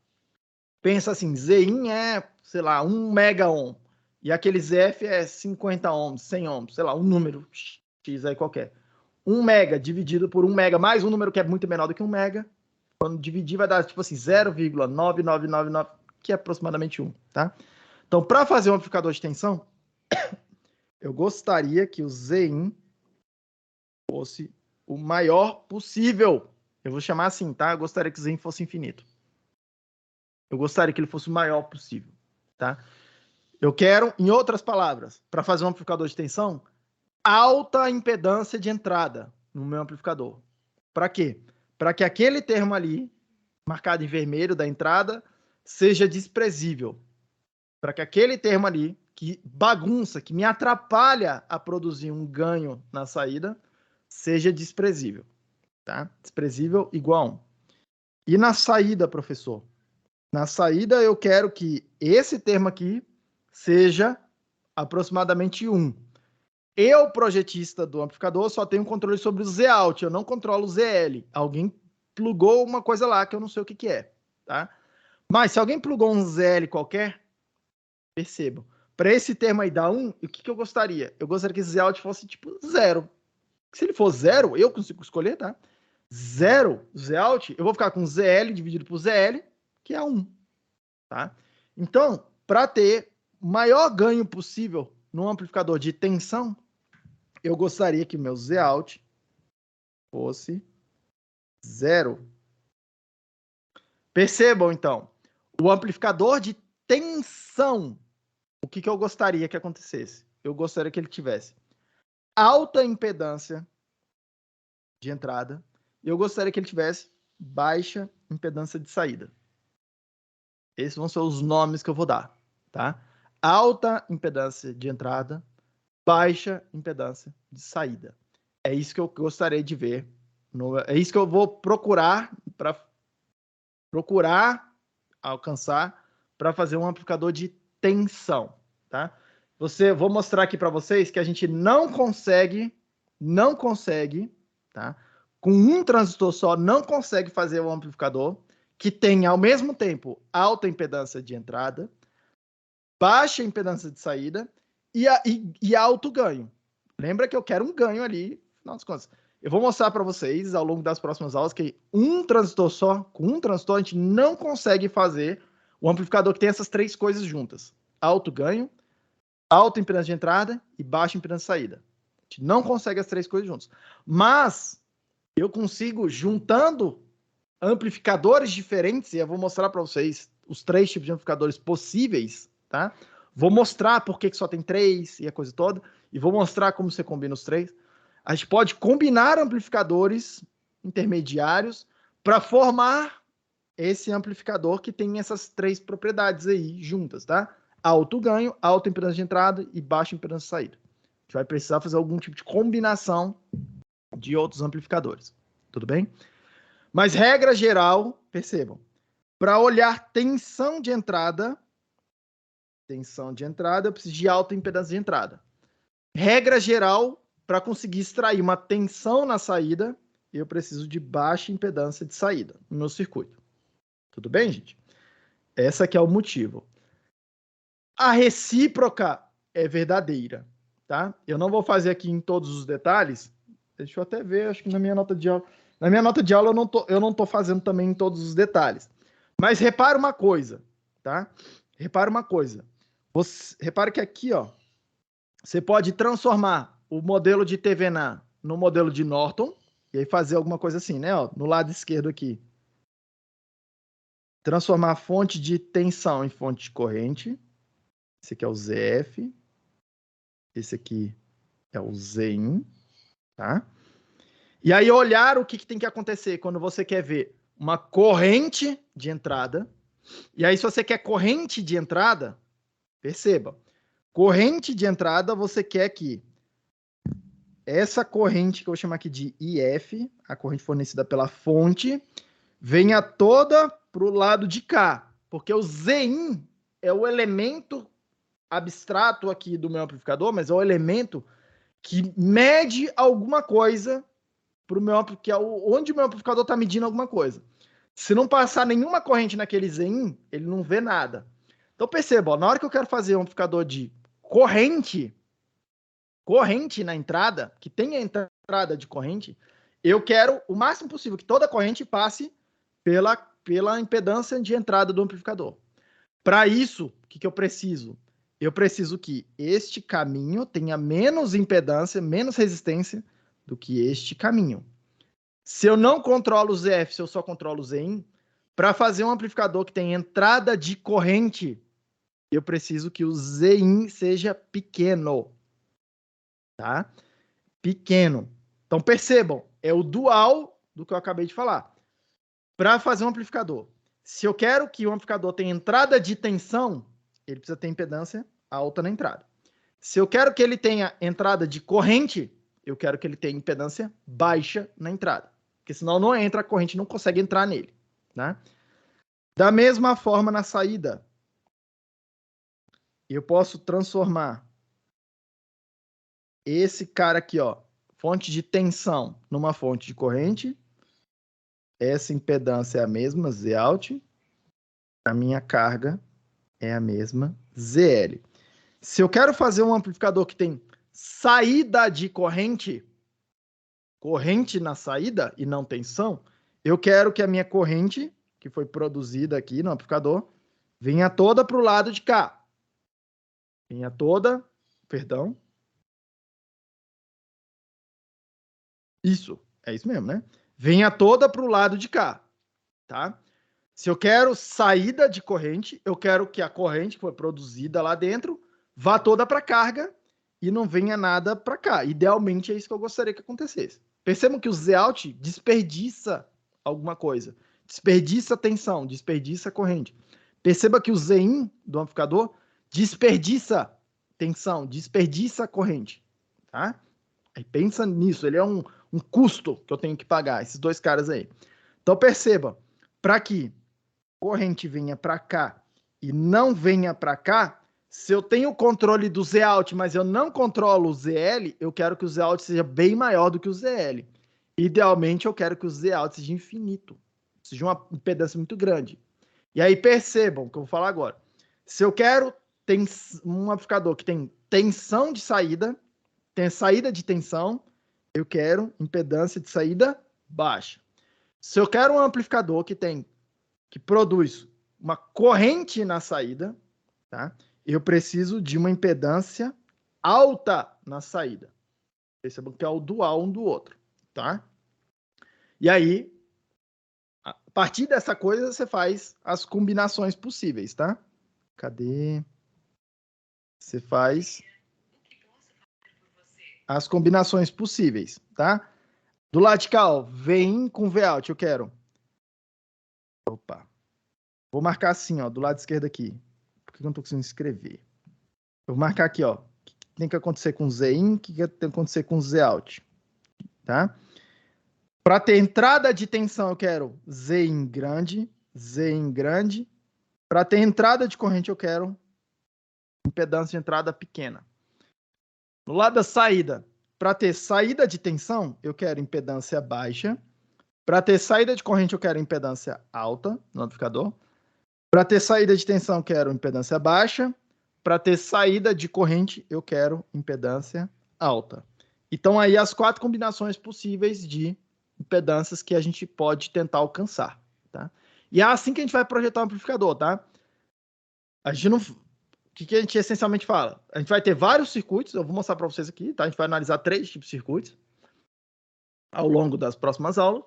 pensa assim, Zin é, sei lá, 1 mega ohm. E aquele ZF é 50 ohms, 100 ohms, sei lá, um número X aí qualquer. 1 mega dividido por 1 mega, mais um número que é muito menor do que 1 mega. Quando dividir vai dar, tipo assim, 0,9999, que é aproximadamente 1, tá? Então, para fazer um amplificador de tensão, eu gostaria que o Zin fosse o maior possível. Eu vou chamar assim, tá? Eu gostaria que o Zin fosse infinito. Eu gostaria que ele fosse o maior possível, tá? Eu quero, em outras palavras, para fazer um amplificador de tensão, alta impedância de entrada no meu amplificador. Para quê? Para que aquele termo ali, marcado em vermelho da entrada, seja desprezível. Para que aquele termo ali, que bagunça, que me atrapalha a produzir um ganho na saída, seja desprezível. Tá? Desprezível igual a 1. E na saída, professor? Na saída, eu quero que esse termo aqui seja aproximadamente 1. Eu, projetista do amplificador, só tenho controle sobre o Z-out, eu não controlo o ZL. Alguém plugou uma coisa lá que eu não sei o que é, tá? Mas se alguém plugou um ZL qualquer, percebam. Para esse termo aí dar 1, o que eu gostaria? Eu gostaria que esse Z-out fosse tipo 0. Se ele for 0, eu consigo escolher, tá? 0, Z-out, eu vou ficar com ZL dividido por ZL, que é 1, tá? Então, para ter o maior ganho possível no amplificador de tensão, eu gostaria que o meu Z-out fosse 0. Percebam, então, o amplificador de tensão, o que eu gostaria que acontecesse? Eu gostaria que ele tivesse alta impedância de entrada e eu gostaria que ele tivesse baixa impedância de saída. Esses vão ser os nomes que eu vou dar, tá? Alta impedância de entrada, baixa impedância de saída. É isso que eu gostaria de ver. É isso que eu vou procurar alcançar para fazer um amplificador de tensão, tá? vou mostrar aqui para vocês que a gente não consegue, tá? Com um transistor só, não consegue fazer um amplificador que tenha, ao mesmo tempo, alta impedância de entrada, baixa impedância de saída e alto ganho. Lembra que eu quero um ganho ali, afinal das contas. Eu vou mostrar para vocês, ao longo das próximas aulas, que um transistor só, com um transistor, a gente não consegue fazer o amplificador que tem essas três coisas juntas. Alto ganho, alta impedância de entrada e baixa impedância de saída. A gente não consegue as três coisas juntas. Mas eu consigo, juntando amplificadores diferentes, e eu vou mostrar para vocês os três tipos de amplificadores possíveis, tá? Vou mostrar por que só tem três e a coisa toda, e vou mostrar como você combina os três. A gente pode combinar amplificadores intermediários para formar esse amplificador que tem essas três propriedades aí juntas, tá? Alto ganho, alta impedância de entrada e baixa impedância de saída. A gente vai precisar fazer algum tipo de combinação de outros amplificadores. Tudo bem? Mas regra geral, percebam, para olhar tensão de entrada, eu preciso de alta impedância de entrada. Regra geral, para conseguir extrair uma tensão na saída, eu preciso de baixa impedância de saída no meu circuito. Tudo bem, gente? Esse aqui é o motivo. A recíproca é verdadeira, tá? Eu não vou fazer aqui em todos os detalhes. Deixa eu até ver, acho que na minha nota de aula. Na minha nota de aula eu não tô fazendo também em todos os detalhes. Mas repara uma coisa, tá? Repara uma coisa. Repara que aqui, ó, você pode transformar o modelo de Thevenin no modelo de Norton e aí fazer alguma coisa assim, né? Ó, no lado esquerdo aqui. Transformar a fonte de tensão em fonte de corrente. Esse aqui é o ZF. Esse aqui é o Zin, tá? E aí olhar o que tem que acontecer quando você quer ver uma corrente de entrada. E aí se você quer corrente de entrada, perceba, corrente de entrada você quer que essa corrente que eu vou chamar aqui de IF, a corrente fornecida pela fonte, venha toda para o lado de cá, porque o Zin é o elemento abstrato aqui do meu amplificador, mas é o elemento que mede alguma coisa para o meu que é onde o meu amplificador está medindo alguma coisa. Se não passar nenhuma corrente naquele Zin, ele não vê nada. Então perceba, ó, na hora que eu quero fazer um amplificador de corrente na entrada, que tenha entrada de corrente, eu quero o máximo possível que toda corrente passe pela impedância de entrada do amplificador. Para isso, o que eu preciso? Eu preciso que este caminho tenha menos impedância, menos resistência do que este caminho. Se eu não controlo o ZF, se eu só controlo o Zin, para fazer um amplificador que tem entrada de corrente, eu preciso que o Zin seja pequeno. Tá? Pequeno. Então percebam, é o dual do que eu acabei de falar. Para fazer um amplificador, se eu quero que o amplificador tenha entrada de tensão, ele precisa ter impedância alta na entrada. Se eu quero que ele tenha entrada de corrente, eu quero que ele tenha impedância baixa na entrada. Porque senão não entra a corrente, não consegue entrar nele. Né? Da mesma forma na saída, eu posso transformar esse cara aqui, ó, fonte de tensão numa fonte de corrente. Essa impedância é a mesma, Zout. A minha carga é a mesma, ZL. Se eu quero fazer um amplificador que tem saída de corrente na saída e não tensão, eu quero que a minha corrente, que foi produzida aqui no amplificador, venha toda para o lado de cá. Venha toda, perdão. Isso, é isso mesmo, né? Venha toda para o lado de cá, tá? Se eu quero saída de corrente, eu quero que a corrente que foi produzida lá dentro vá toda para a carga e não venha nada para cá. Idealmente é isso que eu gostaria que acontecesse. Percebam que o Zout desperdiça alguma coisa. Desperdiça tensão, desperdiça corrente. Perceba que o Zin do amplificador desperdiça tensão, desperdiça corrente. Tá? Aí pensa nisso, ele é um custo que eu tenho que pagar, esses dois caras aí. Então perceba, para que corrente venha para cá e não venha para cá, Se eu tenho o controle do Zout, mas eu não controlo o ZL, eu quero que o Zout seja bem maior do que o ZL. Idealmente, eu quero que o Zout seja infinito. Seja uma impedância muito grande. E aí, percebam o que eu vou falar agora. Se eu quero um amplificador que tem tensão de saída, tem saída de tensão, eu quero impedância de saída baixa. Se eu quero um amplificador que produz uma corrente na saída, tá? Eu preciso de uma impedância alta na saída. Percebam que é o dual um do outro, tá? E aí, a partir dessa coisa, você faz as combinações possíveis, tá? Cadê? Você faz as combinações possíveis, tá? Do lado de cá, ó, VIN com Vout, eu quero. Opa. Vou marcar assim, ó, do lado esquerdo aqui. Por que eu não tô conseguindo escrever? Eu vou marcar aqui, ó. O que tem que acontecer com Z-in, o que tem que acontecer com Z-out, tá? Para ter entrada de tensão, eu quero Z-in grande, Z-in grande. Para ter entrada de corrente, eu quero impedância de entrada pequena. No lado da saída, para ter saída de tensão, eu quero impedância baixa. Para ter saída de corrente, eu quero impedância alta no amplificador. Para ter saída de tensão, eu quero impedância baixa. Para ter saída de corrente, eu quero impedância alta. Então, aí as 4 combinações possíveis de impedâncias que a gente pode tentar alcançar, tá? E é assim que a gente vai projetar o amplificador, tá? A gente não... O que a gente essencialmente fala? A gente vai ter vários circuitos, eu vou mostrar para vocês aqui, tá? A gente vai analisar 3 tipos de circuitos ao longo das próximas aulas.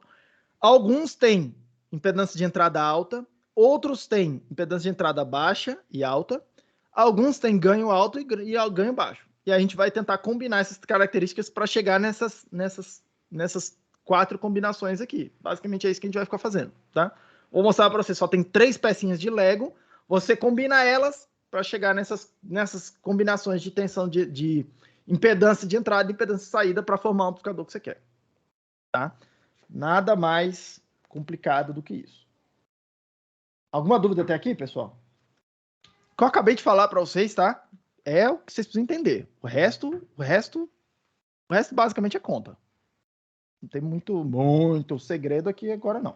Alguns têm impedância de entrada alta, outros têm impedância de entrada baixa e alta, alguns têm ganho alto e ganho baixo. E a gente vai tentar combinar essas características para chegar nessas 4 combinações aqui. Basicamente é isso que a gente vai ficar fazendo, tá? Vou mostrar para você, só tem 3 pecinhas de Lego, você combina elas para chegar nessas combinações de tensão de impedância de entrada e impedância de saída para formar o amplificador que você quer, tá? Nada mais complicado do que isso. Alguma dúvida até aqui, pessoal? O que eu acabei de falar para vocês, tá? É o que vocês precisam entender. O resto basicamente é conta. Não tem muito segredo aqui agora, não.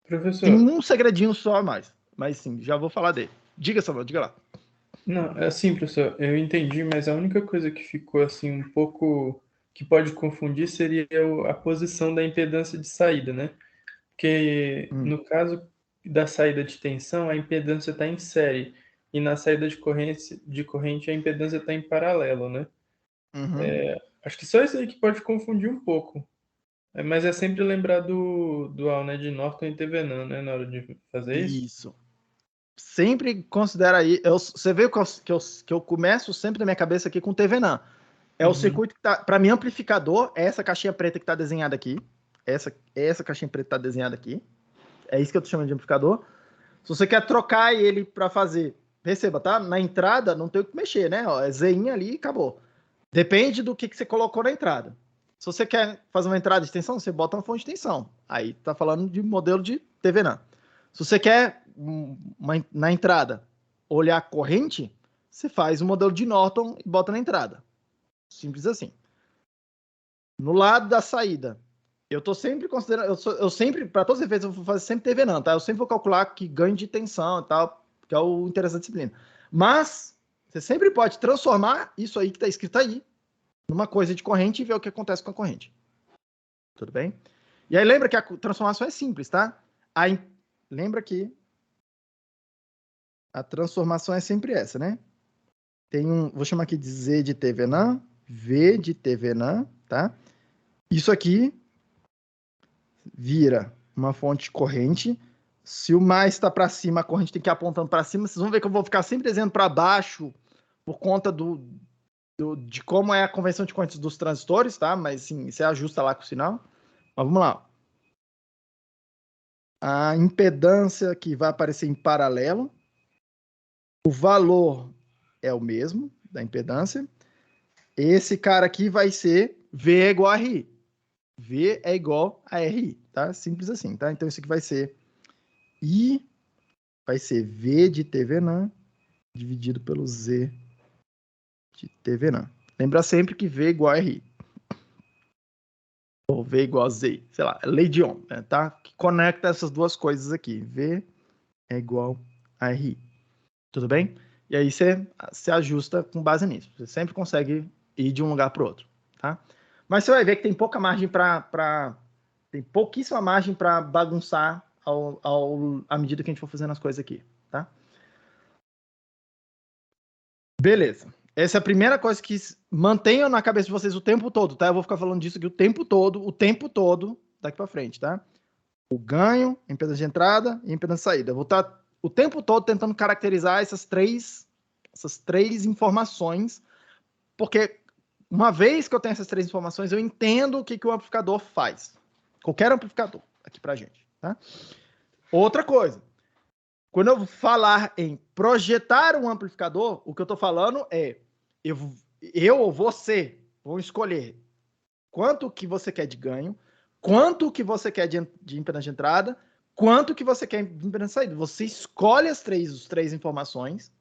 Tem Professor, um segredinho só a mais. Mas sim, já vou falar dele. Diga, Samuel, diga lá. não, é assim, professor, eu entendi, mas a única coisa que ficou assim um pouco que pode confundir seria a posição da impedância de saída, né? Porque no caso da saída de tensão, a impedância está em série, e na saída de corrente a impedância está em paralelo, né? Uhum. Acho que só isso aí que pode confundir um pouco. Mas é sempre lembrar do dual, né, de Norton e Thevenin, né, na hora de fazer isso. Isso. Sempre considera aí. Você vê que eu começo sempre na minha cabeça aqui com o TVNAM. É o Uhum. circuito que tá. Para mim, amplificador é essa caixinha preta que está desenhada aqui. Essa caixinha preta está desenhada aqui. É isso que eu tô chamando de amplificador. Se você quer trocar ele para fazer, perceba, tá? Na entrada não tem o que mexer, né? Ó, é Zinha ali e acabou. Depende do que você colocou na entrada. Se você quer fazer uma entrada de tensão, você bota uma fonte de tensão. Aí tá falando de modelo de TVNAM. Se você quer na entrada olhar a corrente, você faz um modelo de Norton e bota na entrada. Simples assim. No lado da saída, eu tô sempre considerando, eu sempre, para todos os efeitos, eu vou fazer sempre TVNAM, tá? Eu sempre vou calcular que ganho de tensão e tal, que é o interessante da disciplina. Mas, você sempre pode transformar isso aí que tá escrito aí numa coisa de corrente e ver o que acontece com a corrente. Tudo bem? E aí lembra que a transformação é simples, tá? Lembra que a transformação é sempre essa, né? Vou chamar aqui de Z de TVNAM, V de TVNAM, tá? Isso aqui vira uma fonte corrente. Se o mais está para cima, a corrente tem que ir apontando para cima. Vocês vão ver que eu vou ficar sempre desenhando para baixo por conta de como é a convenção de correntes dos transistores, tá? Mas sim, você ajusta lá com o sinal. Mas vamos lá. A impedância que vai aparecer em paralelo. O valor é o mesmo da impedância. Esse cara aqui vai ser V é igual a RI. V é igual a RI, tá? Simples assim, tá? Então isso aqui vai ser I, vai ser V de TVNAM dividido pelo Z de TVNAN. Lembra sempre que V igual a RI. Ou V igual a Z. Sei lá, é lei de Ohm, né, tá? Que conecta essas duas coisas aqui. V é igual a RI. Tudo bem? E aí você ajusta com base nisso. Você sempre consegue ir de um lugar para o outro, tá? Mas você vai ver que tem pouca margem tem pouquíssima margem para bagunçar à medida que a gente for fazendo as coisas aqui, tá? Beleza. Essa é a primeira coisa que mantenham na cabeça de vocês o tempo todo, tá? Eu vou ficar falando disso aqui o tempo todo, daqui para frente, tá? O ganho, impedância de entrada e impedância de saída. Eu vou estar o tempo todo tentando caracterizar essas três informações, porque uma vez que eu tenho essas três informações, eu entendo o que o amplificador faz. Qualquer amplificador aqui pra gente, tá? Outra coisa, quando eu falar em projetar um amplificador, o que eu estou falando é eu ou você vão escolher quanto que você quer de ganho, quanto que você quer de impedância de entrada, quanto que você quer de impedância de saída. Você escolhe as três informações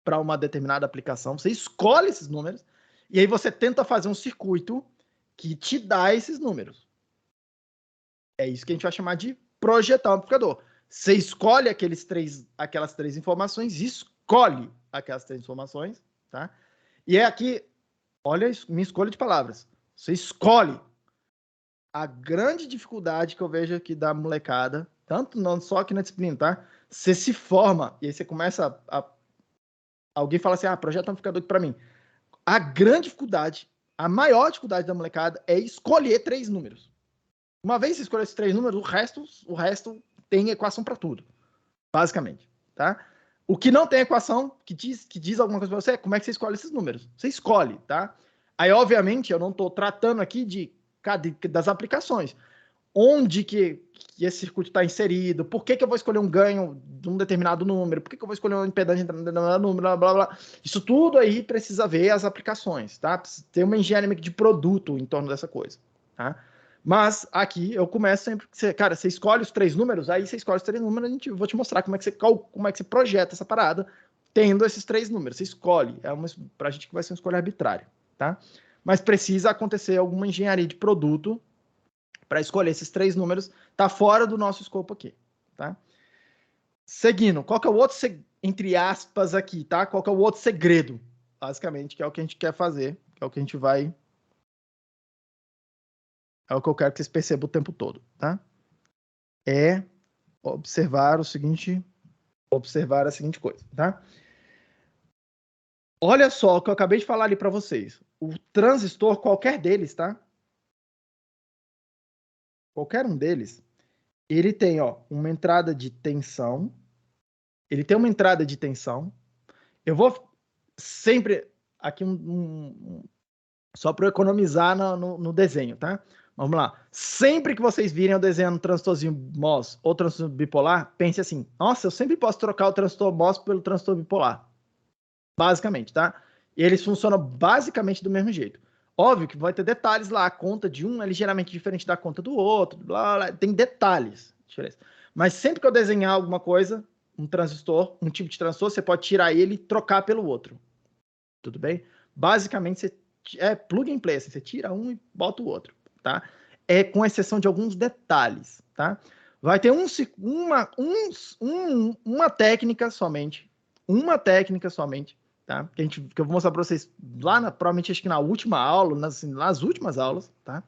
para uma determinada aplicação, você escolhe esses números, e aí você tenta fazer um circuito que te dá esses números. É isso que a gente vai chamar de projetar um amplificador. Você escolhe aquelas três informações, escolhe aquelas três informações, tá? E é aqui, olha minha escolha de palavras. Você escolhe. A grande dificuldade que eu vejo aqui da molecada, tanto não só aqui na disciplina, tá? Você se forma e aí você começa alguém fala assim, projeta um amplificador aqui para mim. A grande dificuldade, a maior dificuldade da molecada é escolher três números. Uma vez você escolher esses três números, o resto tem equação para tudo, basicamente, tá? O que não tem equação, que diz alguma coisa para você, é como é que você escolhe esses números. Você escolhe, tá? Aí, obviamente, eu não estou tratando aqui das aplicações. Onde que esse circuito está inserido, por que eu vou escolher um ganho de um determinado número, por que eu vou escolher uma impedância de determinado número, blá, blá, blá. Isso tudo aí precisa ver as aplicações, tá? Precisa ter uma engenharia de produto em torno dessa coisa, tá? Mas aqui eu começo sempre, cara, você escolhe os três números, aí você escolhe os três números, eu vou te mostrar como é que você projeta essa parada tendo esses três números. Você escolhe, pra gente que vai ser uma escolha arbitrária, tá? Mas precisa acontecer alguma engenharia de produto para escolher esses três números, tá fora do nosso escopo aqui, tá? Seguindo, qual que é o outro, entre aspas aqui, tá? Qual que é o outro segredo, basicamente, que é o que a gente quer fazer, que é o que a gente vai... É o que eu quero que vocês percebam o tempo todo, tá? É observar a seguinte coisa, tá? Olha só o que eu acabei de falar ali para vocês. O transistor, qualquer deles, tá? Qualquer um deles, ele tem, ó, uma entrada de tensão. Ele tem uma entrada de tensão. Eu vou sempre aqui só para economizar no desenho, tá? Vamos lá. Sempre que vocês virem eu desenhando transistorzinho MOS ou transistor bipolar, pense assim: nossa, eu sempre posso trocar o transistor MOS pelo transistor bipolar. Basicamente, tá? E eles funcionam basicamente do mesmo jeito. Óbvio que vai ter detalhes lá, a conta de um é ligeiramente diferente da conta do outro, blá, blá, tem detalhes diferentes. Mas sempre que eu desenhar alguma coisa, um transistor, um tipo de transistor, você pode tirar ele e trocar pelo outro. Tudo bem? Basicamente, você é plug and play, assim, você tira um e bota o outro, tá? É com exceção de alguns detalhes, tá? Vai ter uma técnica somente, tá? Que eu vou mostrar para vocês lá, provavelmente acho que na última aula, nas últimas aulas, tá?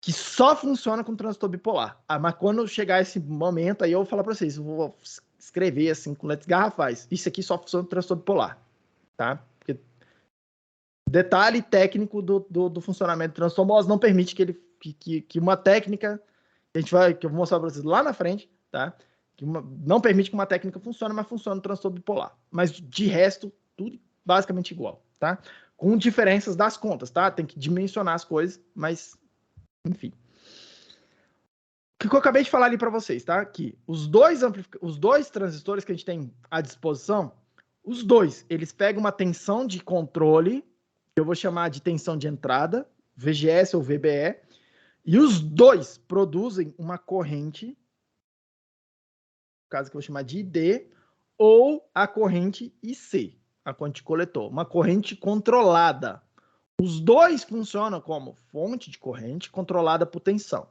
Que só funciona com transistor bipolar. Mas quando chegar esse momento, aí eu vou falar para vocês, eu vou escrever assim com letras garrafais. Isso aqui só funciona com transistor bipolar, tá? Porque detalhe técnico do funcionamento do transistor MOS não permite que uma técnica que eu vou mostrar para vocês lá na frente, tá? Não permite que uma técnica funcione, mas funciona no transistor bipolar. Mas de resto, tudo basicamente igual, tá? Com diferenças das contas, tá? Tem que dimensionar as coisas, mas enfim. O que eu acabei de falar ali para vocês, tá? Que os dois transistores que a gente tem à disposição, os dois, eles pegam uma tensão de controle, que eu vou chamar de tensão de entrada, VGS ou VBE, e os dois produzem uma corrente, no caso que eu vou chamar de ID, ou a corrente IC, a corrente coletor, uma corrente controlada. Os dois funcionam como fonte de corrente controlada por tensão.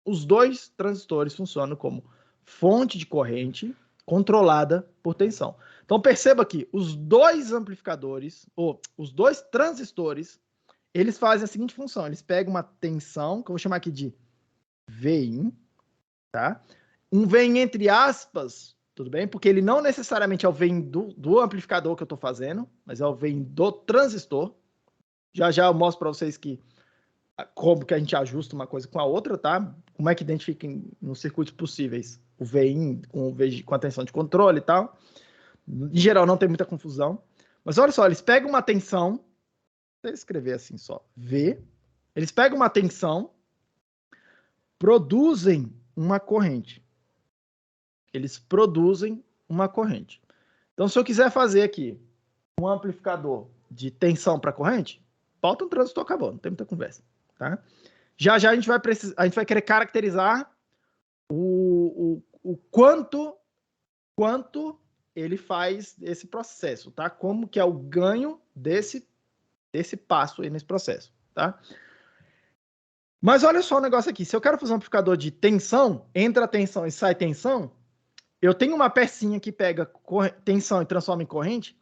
Os dois transistores funcionam como fonte de corrente controlada por tensão. Então perceba que os dois amplificadores, ou os dois transistores, eles fazem a seguinte função: eles pegam uma tensão, que eu vou chamar aqui de Vin, tá? Um Vin entre aspas, tudo bem? Porque ele não necessariamente é o Vin do amplificador que eu estou fazendo, mas é o Vin do transistor. Já já eu mostro para vocês como que a gente ajusta uma coisa com a outra, tá? Como é que identifica nos circuitos possíveis o VIN com a tensão de controle e tal. Em geral, não tem muita confusão. Mas olha só, eles pegam uma tensão, vou escrever assim só, V. Eles pegam uma tensão, produzem uma corrente. Eles produzem uma corrente. Então, se eu quiser fazer aqui um amplificador de tensão para corrente, bota um transistor, acabou, não tem muita conversa, tá? Já já a gente vai querer caracterizar o quanto ele faz esse processo, tá? Como que é o ganho desse passo aí nesse processo, tá? Mas olha só o negócio aqui, se eu quero fazer um amplificador de tensão, entra tensão e sai tensão, eu tenho uma pecinha que pega tensão e transforma em corrente,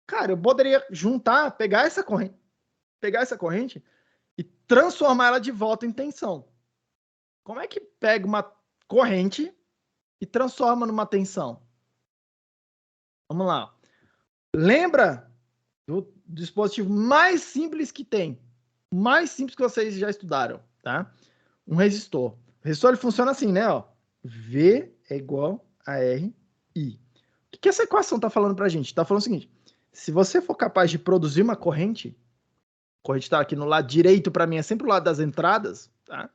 cara, eu poderia juntar, pegar essa corrente e transformar ela de volta em tensão. Como é que pega uma corrente e transforma numa tensão? Vamos lá. Lembra do dispositivo mais simples que tem? Mais simples que vocês já estudaram, tá? Um resistor. O resistor ele funciona assim, né? Ó. V é igual a R, I. O que essa equação está falando para a gente? Está falando o seguinte: se você for capaz de produzir uma corrente, a corrente está aqui no lado direito, para mim é sempre o lado das entradas, tá?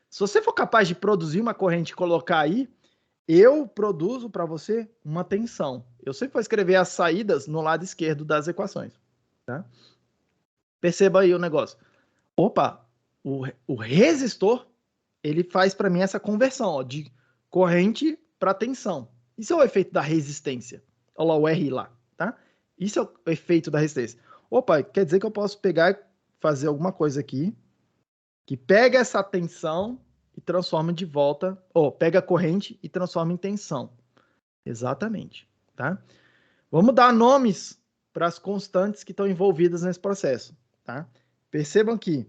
Se você for capaz de produzir uma corrente e colocar aí, eu produzo para você uma tensão. Eu sempre vou escrever as saídas no lado esquerdo das equações, tá? Perceba aí o negócio. Opa, o resistor, ele faz para mim essa conversão, ó, de corrente para tensão. Isso é o efeito da resistência. Olha lá o R lá, tá? Isso é o efeito da resistência. Opa, quer dizer que eu posso pegar e fazer alguma coisa aqui que pega essa tensão e transforma de volta, ou pega a corrente e transforma em tensão. Exatamente, tá? Vamos dar nomes para as constantes que estão envolvidas nesse processo, tá? Percebam que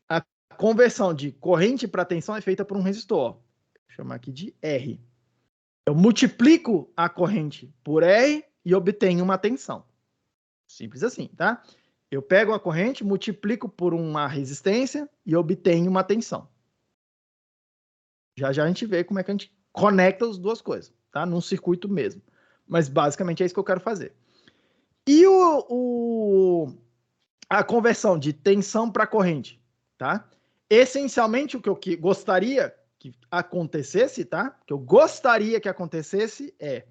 a conversão de corrente para tensão é feita por um resistor. Vou chamar aqui de R. Eu multiplico a corrente por R e obtenho uma tensão. Simples assim, tá? Eu pego a corrente, multiplico por uma resistência e obtenho uma tensão. Já já a gente vê como é que a gente conecta as duas coisas, tá? Num circuito mesmo. Mas basicamente é isso que eu quero fazer. E a conversão de tensão para corrente, tá? Essencialmente o que eu gostaria que acontecesse, tá? O que eu gostaria que acontecesse é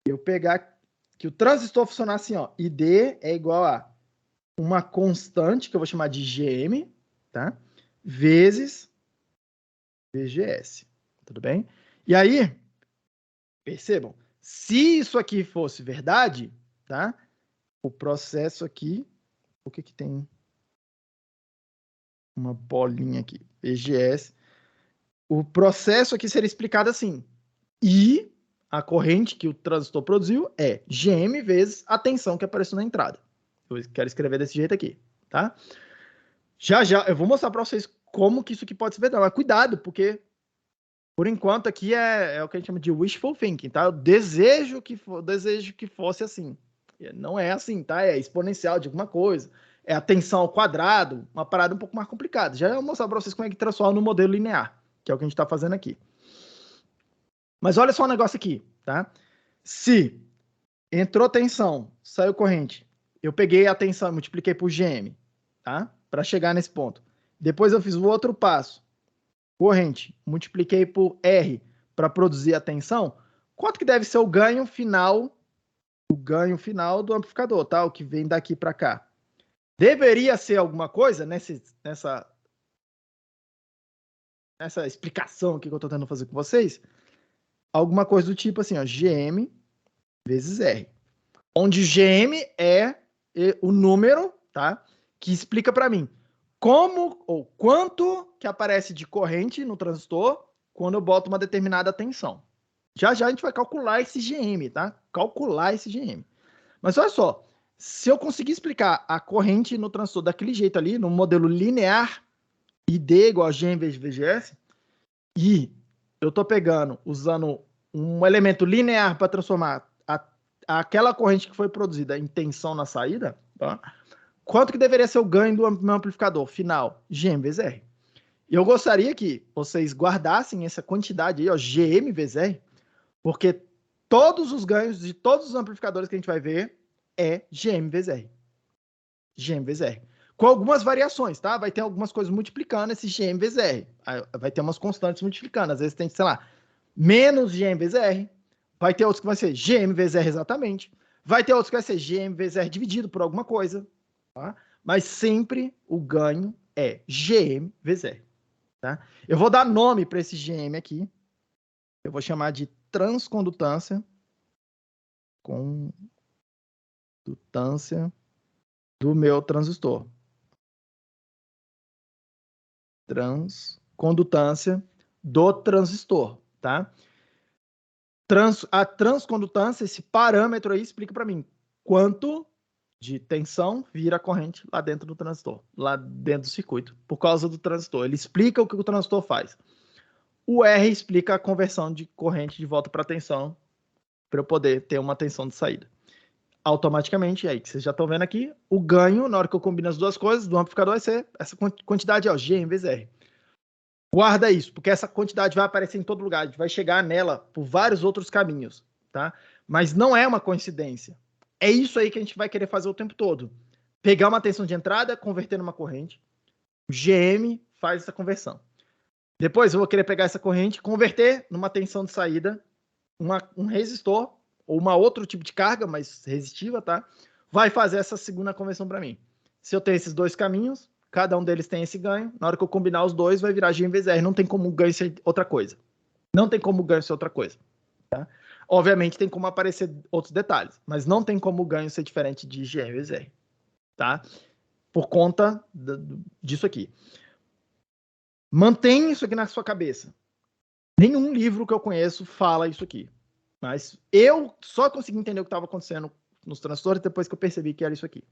eu pegar que o transistor funcionasse assim, ó. ID é igual a uma constante, que eu vou chamar de GM, tá? Vezes VGS. Tudo bem? E aí, percebam, se isso aqui fosse verdade, tá? O processo aqui, o que tem uma bolinha aqui, VGS. O processo aqui seria explicado assim. E a corrente que o transistor produziu é GM vezes a tensão que apareceu na entrada. Eu quero escrever desse jeito aqui, tá? Já já eu vou mostrar para vocês como que isso aqui pode ser verdade. Mas cuidado, porque por enquanto aqui é o que a gente chama de wishful thinking, tá? Eu desejo que fosse assim. Não é assim, tá? É exponencial de alguma coisa. É a tensão ao quadrado, uma parada um pouco mais complicada. Já eu vou mostrar para vocês como é que transforma no modelo linear, que é o que a gente está fazendo aqui. Mas olha só o negócio aqui, tá? Se entrou tensão, saiu corrente, eu peguei a tensão e multipliquei por GM, tá? Para chegar nesse ponto. Depois eu fiz o outro passo. Corrente, multipliquei por R para produzir a tensão. Quanto que deve ser o ganho final do amplificador, tá? O que vem daqui para cá. Deveria ser alguma coisa nessa explicação aqui que eu estou tentando fazer com vocês. alguma coisa do tipo assim, ó, GM vezes R. Onde GM é o número, tá? Que explica para mim como ou quanto que aparece de corrente no transistor quando eu boto uma determinada tensão. Já já a gente vai calcular esse GM, tá? Calcular esse GM. Mas olha só, se eu conseguir explicar a corrente no transistor daquele jeito ali, no modelo linear, ID igual a G vezes VGS, e eu estou pegando, usando um elemento linear para transformar aquela corrente que foi produzida em tensão na saída, tá? Quanto que deveria ser o ganho do meu amplificador final? GM vezes R. E eu gostaria que vocês guardassem essa quantidade aí, ó, GM vezes R, porque todos os ganhos de todos os amplificadores que a gente vai ver é GM vezes R. GM vezes R. Com algumas variações, tá? Vai ter algumas coisas multiplicando esse GM vezes R. Vai ter umas constantes multiplicando. Às vezes tem, sei lá, menos GM vezes R. Vai ter outros que vai ser GM vezes R exatamente. Vai ter outros que vai ser GM vezes R dividido por alguma coisa. Tá? Mas sempre o ganho é GM vezes R. Tá? Eu vou dar nome para esse GM aqui. Eu vou chamar de transcondutância. Condutância do meu transistor. Transcondutância do transistor, tá? A transcondutância, esse parâmetro aí, explica para mim quanto de tensão vira corrente lá dentro do transistor, lá dentro do circuito, por causa do transistor. Ele explica o que o transistor faz. O R explica a conversão de corrente de volta para tensão, para eu poder ter uma tensão de saída. Automaticamente, aí que vocês já estão vendo aqui, o ganho, na hora que eu combino as duas coisas, do amplificador vai ser essa quantidade, ó, G vezes R. Guarda isso, porque essa quantidade vai aparecer em todo lugar, a gente vai chegar nela por vários outros caminhos, tá? Mas não é uma coincidência. É isso aí que a gente vai querer fazer o tempo todo. Pegar uma tensão de entrada, converter numa corrente. O GM faz essa conversão. Depois eu vou querer pegar essa corrente, converter numa tensão de saída, um resistor, ou uma outro tipo de carga, mas resistiva, tá? Vai fazer essa segunda conversão para mim. Se eu tenho esses dois caminhos, cada um deles tem esse ganho. Na hora que eu combinar os dois, vai virar G vezes R. Não tem como o ganho ser outra coisa. Não tem como o ganho ser outra coisa. Tá? Obviamente, tem como aparecer outros detalhes, mas não tem como o ganho ser diferente de G vezes R. Tá? Por conta disso aqui. Mantenha isso aqui na sua cabeça. Nenhum livro que eu conheço fala isso aqui. Mas eu só consegui entender o que estava acontecendo nos transistores depois que eu percebi que era isso aqui.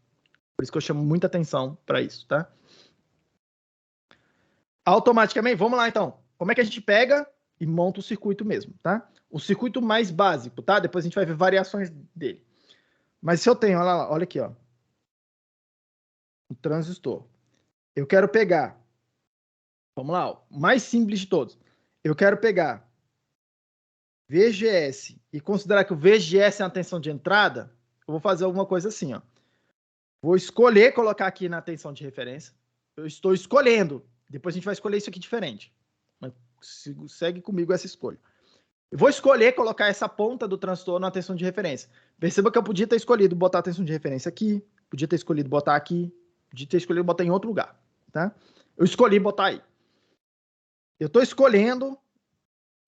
Por isso que eu chamo muita atenção para isso, tá? Automaticamente, vamos lá então. Como é que a gente pega e monta o circuito mesmo, tá? O circuito mais básico, tá? Depois a gente vai ver variações dele. Mas se eu tenho, olha lá, olha aqui, ó. Um transistor. Eu quero pegar, vamos lá, ó, o mais simples de todos. Eu quero pegar VGS e considerar que o VGS é uma tensão de entrada, eu vou fazer alguma coisa assim, ó. Vou escolher colocar aqui na tensão de referência. Eu estou escolhendo. Depois a gente vai escolher isso aqui diferente. Mas segue comigo essa escolha. Eu vou escolher colocar essa ponta do transistor na tensão de referência. Perceba que eu podia ter escolhido botar a tensão de referência aqui, podia ter escolhido botar aqui, podia ter escolhido botar em outro lugar, tá? Eu escolhi botar aí. Eu estou escolhendo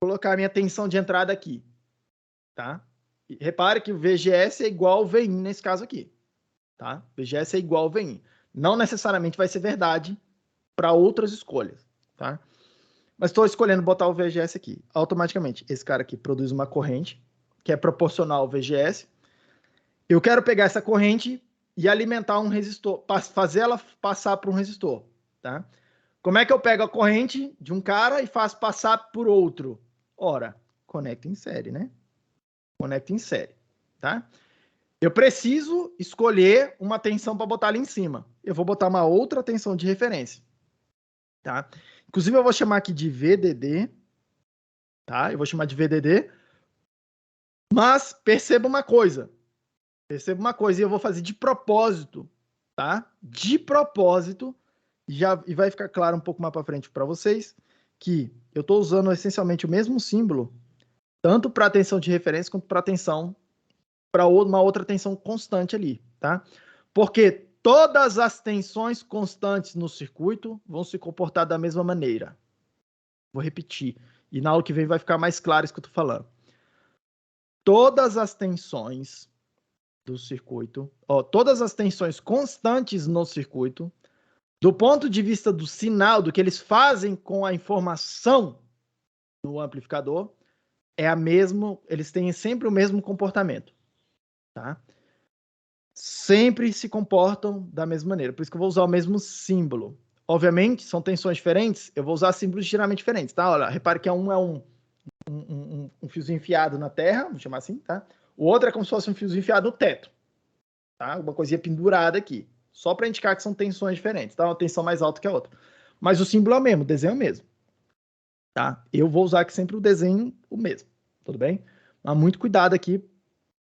colocar a minha tensão de entrada aqui, tá? E repare que o VGS é igual ao VIN nesse caso aqui, tá? VGS é igual ao VIN. Não necessariamente vai ser verdade para outras escolhas, tá? Mas estou escolhendo botar o VGS aqui. Automaticamente, esse cara aqui produz uma corrente que é proporcional ao VGS. Eu quero pegar essa corrente e alimentar um resistor, fazer ela passar por um resistor, tá? Como é que eu pego a corrente de um cara e faço passar por outro? Ora, conecta em série, né? Conecta em série, tá? Eu preciso escolher uma tensão para botar ali em cima. Eu vou botar uma outra tensão de referência, tá? Inclusive, eu vou chamar aqui de VDD, tá? Eu vou chamar de VDD. Mas perceba uma coisa. Perceba uma coisa, e eu vou fazer de propósito, tá? De propósito, e vai ficar claro um pouco mais para frente para vocês, que eu estou usando essencialmente o mesmo símbolo, tanto para tensão de referência, quanto para tensão, para uma outra tensão constante ali, tá? Porque todas as tensões constantes no circuito vão se comportar da mesma maneira. Vou repetir. E na aula que vem vai ficar mais claro isso que eu estou falando. todas as tensões do circuito, todas as tensões constantes no circuito, do ponto de vista do sinal, do que eles fazem com a informação do amplificador, eles têm sempre o mesmo comportamento, tá? Sempre se comportam da mesma maneira, por isso que eu vou usar o mesmo símbolo. Obviamente, são tensões diferentes, eu vou usar símbolos ligeiramente diferentes, tá? Olha, repare que um é um fiozinho enfiado na terra, vamos chamar assim, tá? O outro é como se fosse um fiozinho enfiado no teto, tá? Uma coisinha pendurada aqui, só para indicar que são tensões diferentes, tá? Uma tensão mais alta que a outra. Mas o símbolo é o mesmo, o desenho é o mesmo, tá? Eu vou usar aqui sempre o desenho o mesmo, tudo bem? Mas muito cuidado aqui,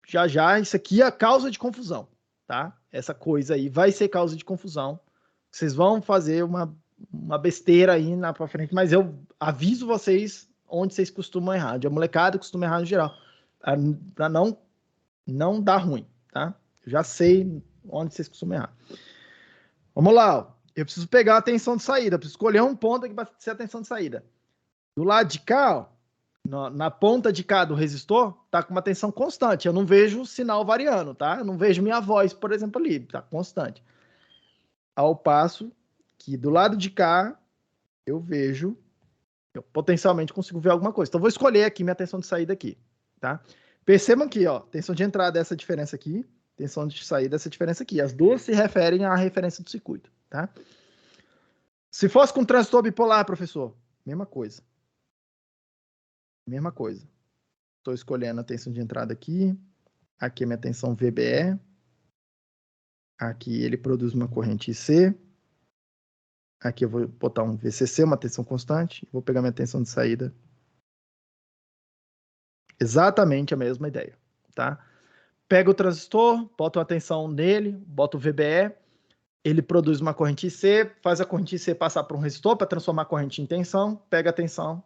já, isso aqui é a causa de confusão, tá? Essa coisa aí vai ser causa de confusão. Vocês vão fazer uma besteira aí pra frente, mas eu aviso vocês onde vocês costumam errar. A molecada costuma errar no geral, para não dar ruim, tá? Eu já sei onde vocês costumam errar. Vamos lá, ó. Eu preciso pegar a tensão de saída, eu preciso escolher um ponto aqui para ser a tensão de saída. Do lado de cá, ó, na ponta de cá do resistor, tá com uma tensão constante. Eu não vejo o sinal variando, tá? Eu não vejo minha voz, por exemplo, ali, tá constante. Ao passo que do lado de cá, eu potencialmente consigo ver alguma coisa. Então, vou escolher aqui minha tensão de saída aqui, tá? Percebam aqui, ó, tensão de entrada é essa diferença aqui, tensão de saída é essa diferença aqui. As duas se referem à referência do circuito, tá? Se fosse com transistor bipolar, professor, mesma coisa. Mesma coisa. Estou escolhendo a tensão de entrada aqui. Aqui é minha tensão VBE. Aqui ele produz uma corrente IC. Aqui eu vou botar um VCC, uma tensão constante. Vou pegar minha tensão de saída. Exatamente a mesma ideia, tá? Pega o transistor, bota uma tensão nele, bota o VBE. Ele produz uma corrente IC, faz a corrente IC passar por um resistor para transformar a corrente em tensão, pega a tensão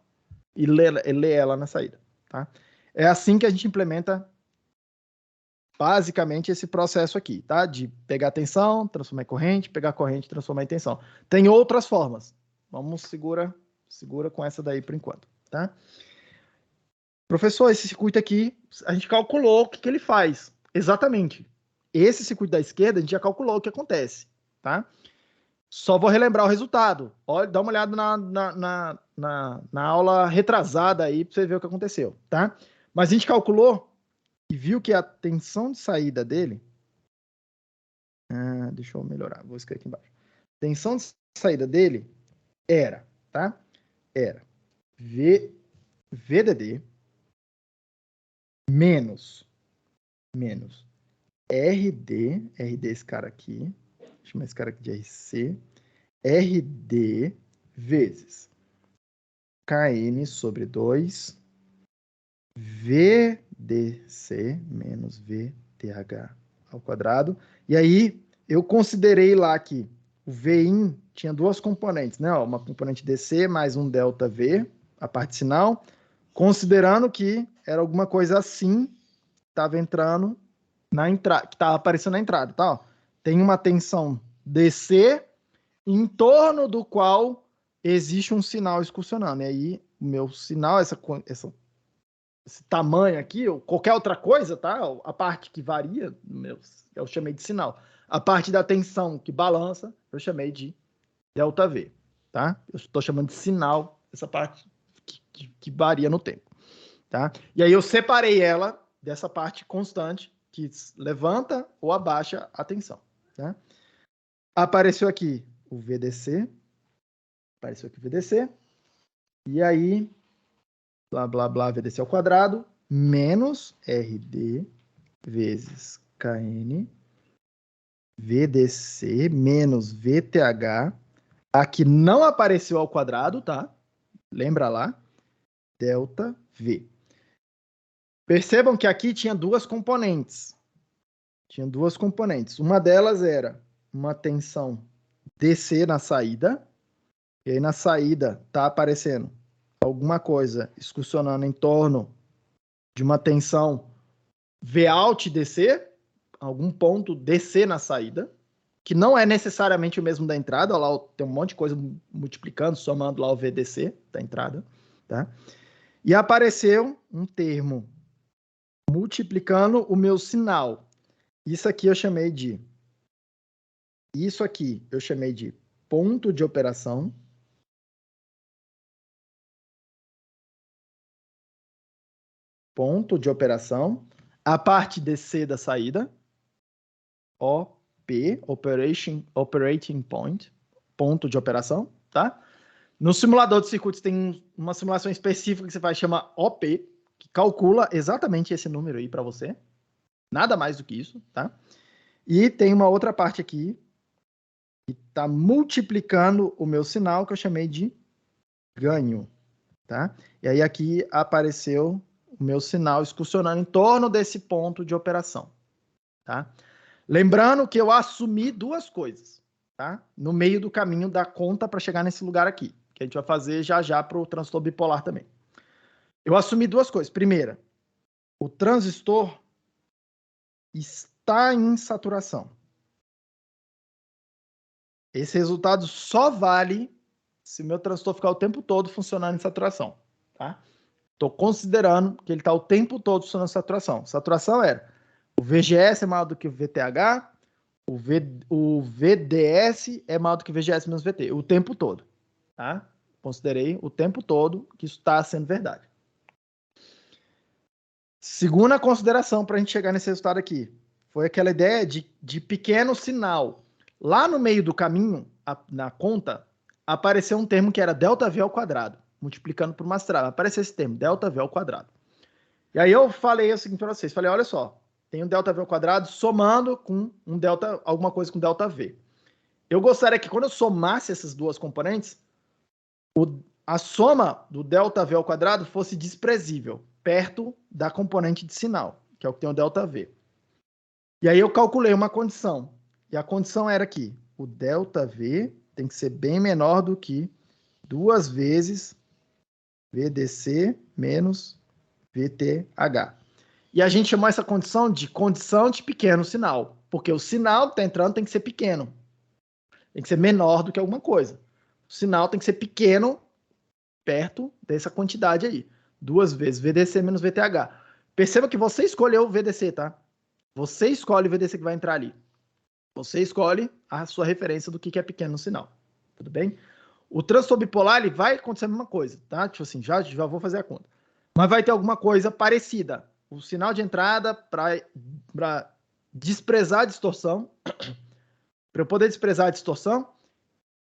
e lê ela na saída, tá? É assim que a gente implementa basicamente esse processo aqui, tá? De pegar a tensão, transformar em corrente, pegar a corrente, transformar em tensão. Tem outras formas. Vamos segura com essa daí por enquanto, tá? Professor, esse circuito aqui, a gente calculou o que ele faz. Exatamente. Esse circuito da esquerda, a gente já calculou o que acontece, tá? Só vou relembrar o resultado. Olha, dá uma olhada na aula retrasada aí para você ver o que aconteceu, tá? Mas a gente calculou e viu que a tensão de saída dele... deixa eu melhorar, vou escrever aqui embaixo. Tensão de saída dele era, tá? Era VDD menos RD esse cara aqui, deixa eu chamar esse cara aqui de RC, RD vezes KN sobre 2 VDC menos VTH ao quadrado. E aí, eu considerei lá que o Vin tinha duas componentes, né? Uma componente DC mais um delta V, a parte sinal, considerando que era alguma coisa assim, estava entrando na entrada, que estava aparecendo na entrada, tá? Tem uma tensão DC em torno do qual existe um sinal excursionando. E aí, o meu sinal, esse tamanho aqui, ou qualquer outra coisa, tá? A parte que varia, eu chamei de sinal. A parte da tensão que balança, eu chamei de delta V, tá? Eu estou chamando de sinal, essa parte que varia no tempo, tá? E aí eu separei ela dessa parte constante, que levanta ou abaixa a tensão, tá? Apareceu aqui o VDC, e aí blá, blá, blá, VDC ao quadrado, menos RD vezes KN, VDC menos VTH, aqui não apareceu ao quadrado, tá? Lembra lá? Delta V. Percebam que aqui tinha duas componentes. Uma delas era uma tensão DC na saída, e aí na saída tá aparecendo alguma coisa excursionando em torno de uma tensão Vout DC, algum ponto DC na saída, que não é necessariamente o mesmo da entrada. Olha lá, tem um monte de coisa multiplicando, somando lá o VDC da entrada, tá? E apareceu um termo multiplicando o meu sinal. Isso aqui eu chamei de ponto de operação. Ponto de operação. A parte DC da saída. OP, Operating Point. Ponto de operação, tá? No simulador de circuitos tem uma simulação específica que você vai chamar OP, que calcula exatamente esse número aí para você. Nada mais do que isso, tá? E tem uma outra parte aqui que está multiplicando o meu sinal, que eu chamei de ganho, tá? E aí aqui apareceu o meu sinal excursionando em torno desse ponto de operação, tá? Lembrando que eu assumi duas coisas, tá? No meio do caminho da conta para chegar nesse lugar aqui, que a gente vai fazer já para o transistor bipolar também. Eu assumi duas coisas. Primeira, o transistor está em saturação. Esse resultado só vale se o meu transistor ficar o tempo todo funcionando em saturação, tá? Estou considerando que ele está o tempo todo funcionando em saturação. Saturação era o VGS é maior do que o VTH, o VDS é maior do que o VGS menos VT, o tempo todo, tá? Considerei o tempo todo que isso está sendo verdade. Segunda consideração para a gente chegar nesse resultado aqui, foi aquela ideia de pequeno sinal. Lá no meio do caminho, na conta, apareceu um termo que era ΔV ao quadrado, multiplicando por uma estrada. Apareceu esse termo, ΔV ao quadrado. E aí eu falei o seguinte para vocês, falei, olha só, tem um ΔV ao quadrado somando com um delta, alguma coisa com ΔV. Eu gostaria que quando eu somasse essas duas componentes, a soma do ΔV ao quadrado fosse desprezível, perto da componente de sinal, que é o que tem o ΔV. E aí eu calculei uma condição, e a condição era que o ΔV tem que ser bem menor do que 2 vezes VDC menos VTH. E a gente chamou essa condição de pequeno sinal, porque o sinal que está entrando tem que ser pequeno, tem que ser menor do que alguma coisa. O sinal tem que ser pequeno perto dessa quantidade aí. 2 vezes VDC menos VTH. Perceba que você escolheu o VDC, tá? Você escolhe o VDC que vai entrar ali. Você escolhe a sua referência do que é pequeno no sinal. Tudo bem? O transistor bipolar, ele vai acontecer a mesma coisa, tá? Tipo assim, já vou fazer a conta. Mas vai ter alguma coisa parecida. O sinal de entrada, para desprezar a distorção, para eu poder desprezar a distorção,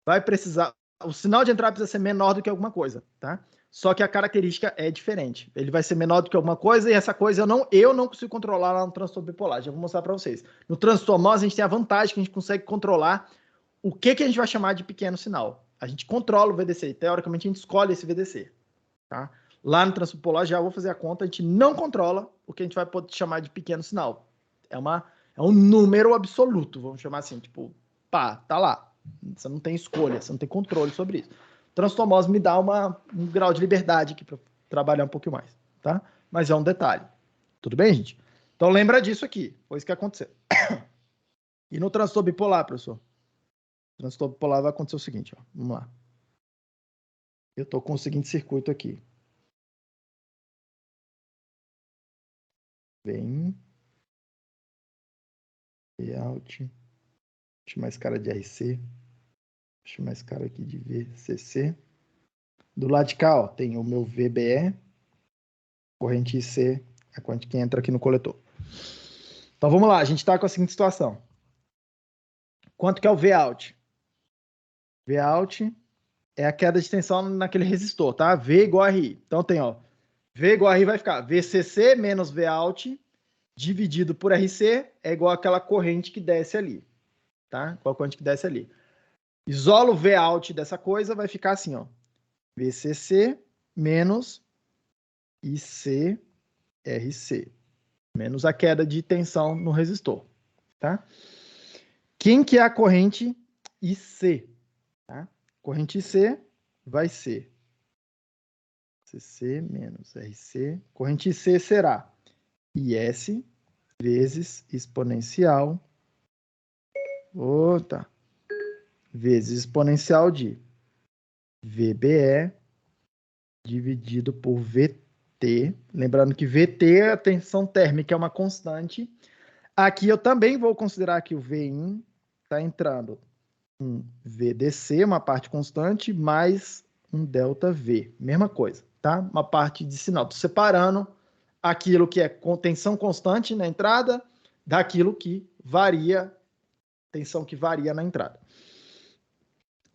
vai precisar... O sinal de entrada precisa ser menor do que alguma coisa, tá? Só que a característica é diferente. Ele vai ser menor do que alguma coisa e essa coisa eu não consigo controlar lá no transistor bipolar. Já vou mostrar para vocês. No transistor MOS, a gente tem a vantagem que a gente consegue controlar o que a gente vai chamar de pequeno sinal. A gente controla o VDC. Teoricamente, a gente escolhe esse VDC, tá? Lá no transistor bipolar, já vou fazer a conta, a gente não controla o que a gente vai poder chamar de pequeno sinal. É um número absoluto, vamos chamar assim, tipo, pá, tá lá. Você não tem escolha, você não tem controle sobre isso. O transistor MOS me dá um grau de liberdade aqui para trabalhar um pouquinho mais, tá? Mas é um detalhe. Tudo bem, gente? Então lembra disso aqui, foi isso que aconteceu. E no transistor bipolar, professor? No transistor bipolar vai acontecer o seguinte, ó. Vamos lá. Eu estou com o seguinte circuito aqui. Vem. Layout. Deixa mais cara de RC. Deixa mais cara aqui de VCC. Do lado de cá, ó, tem o meu VBE. Corrente IC é a corrente que entra aqui no coletor. Então vamos lá, a gente está com a seguinte situação. Quanto que é o Vout? Vout é a queda de tensão naquele resistor, tá? V igual a RI. Então tem, ó, V igual a RI vai ficar VCC menos Vout dividido por RC é igual àquela corrente que desce ali, tá? Qual a corrente que desce ali. Isola o Vout dessa coisa, vai ficar assim, ó. VCC menos ICRC. Menos a queda de tensão no resistor, tá? Quem que é a corrente IC? Tá? Corrente IC vai ser CC menos RC. Corrente IC será IS vezes exponencial vezes exponencial de VBE dividido por VT. VT. Lembrando que VT, a tensão térmica, é uma constante. Aqui eu também vou considerar que o Vin está entrando um VDC, uma parte constante, mais um ΔV. Mesma coisa, tá? Uma parte de sinal. Estou separando aquilo que é tensão constante na entrada daquilo que varia, tensão que varia na entrada.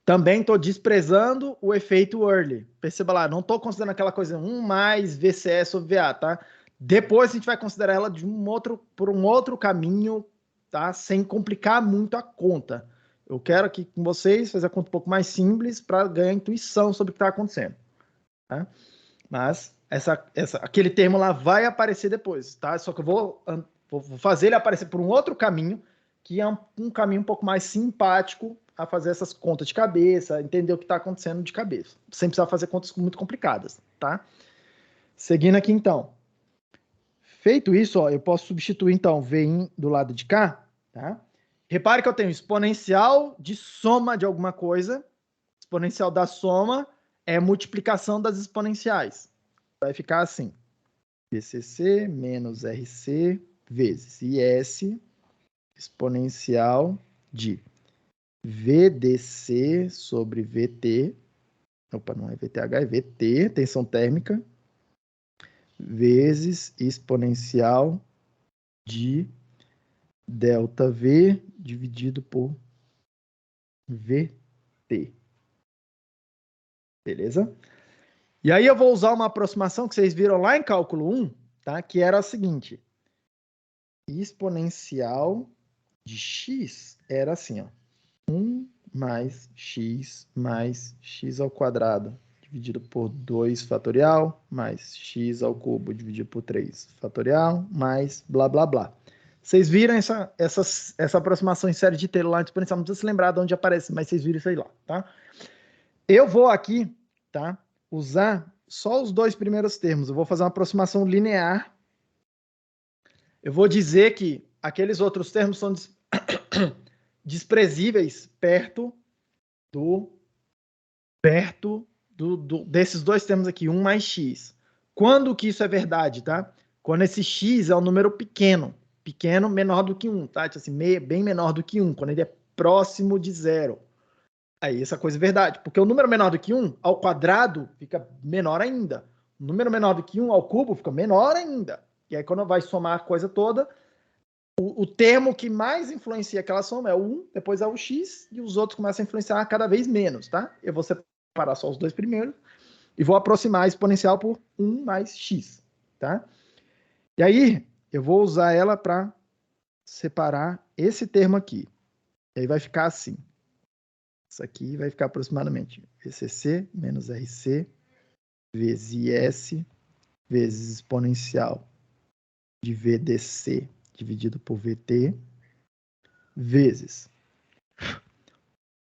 Também estou desprezando o efeito Early. Perceba lá, não estou considerando aquela coisa 1 mais VCE sobre VA, tá? Depois a gente vai considerar ela por um outro caminho, tá? Sem complicar muito a conta. Eu quero aqui com vocês fazer a conta um pouco mais simples para ganhar intuição sobre o que está acontecendo, tá? Mas aquele termo lá vai aparecer depois, tá? Só que eu vou fazer ele aparecer por um outro caminho, que é um caminho um pouco mais simpático a fazer essas contas de cabeça, entender o que está acontecendo de cabeça, sem precisar fazer contas muito complicadas, tá? Seguindo aqui, então. Feito isso, ó, eu posso substituir, então, Vin do lado de cá, tá? Repare que eu tenho exponencial de soma de alguma coisa. Exponencial da soma é multiplicação das exponenciais. Vai ficar assim. VCC menos RC vezes IS exponencial de VDC sobre VT. Opa, não é VTH, é VT, tensão térmica, vezes exponencial de ΔV dividido por VT. Beleza? E aí eu vou usar uma aproximação que vocês viram lá em cálculo 1, tá? Que era a seguinte. Exponencial de x era assim, ó. 1 mais x ao quadrado dividido por 2 fatorial, mais x ao cubo dividido por 3 fatorial, mais blá, blá, blá. Vocês viram essa aproximação em série de Taylor lá de exponencial? Não precisa se lembrar de onde aparece, mas vocês viram isso aí lá, tá? Eu vou aqui, tá? Usar só os dois primeiros termos. Eu vou fazer uma aproximação linear. Eu vou dizer que aqueles outros termos são desprezíveis perto desses dois termos aqui, 1 mais x. Quando que isso é verdade, tá? Quando esse x é um número pequeno. Pequeno, menor do que 1, tá? Tipo assim, bem menor do que 1. Quando ele é próximo de zero. Aí essa coisa é verdade. Porque o número menor do que 1 ao quadrado fica menor ainda. O número menor do que 1 ao cubo fica menor ainda. E aí quando vai somar a coisa toda, o termo que mais influencia aquela soma é o 1, depois é o x, e os outros começam a influenciar cada vez menos, tá? Eu vou separar só os dois primeiros e vou aproximar a exponencial por 1 mais x, tá? E aí eu vou usar ela para separar esse termo aqui. E aí vai ficar assim. Isso aqui vai ficar aproximadamente VCC menos RC vezes IS vezes exponencial de VDC dividido por VT vezes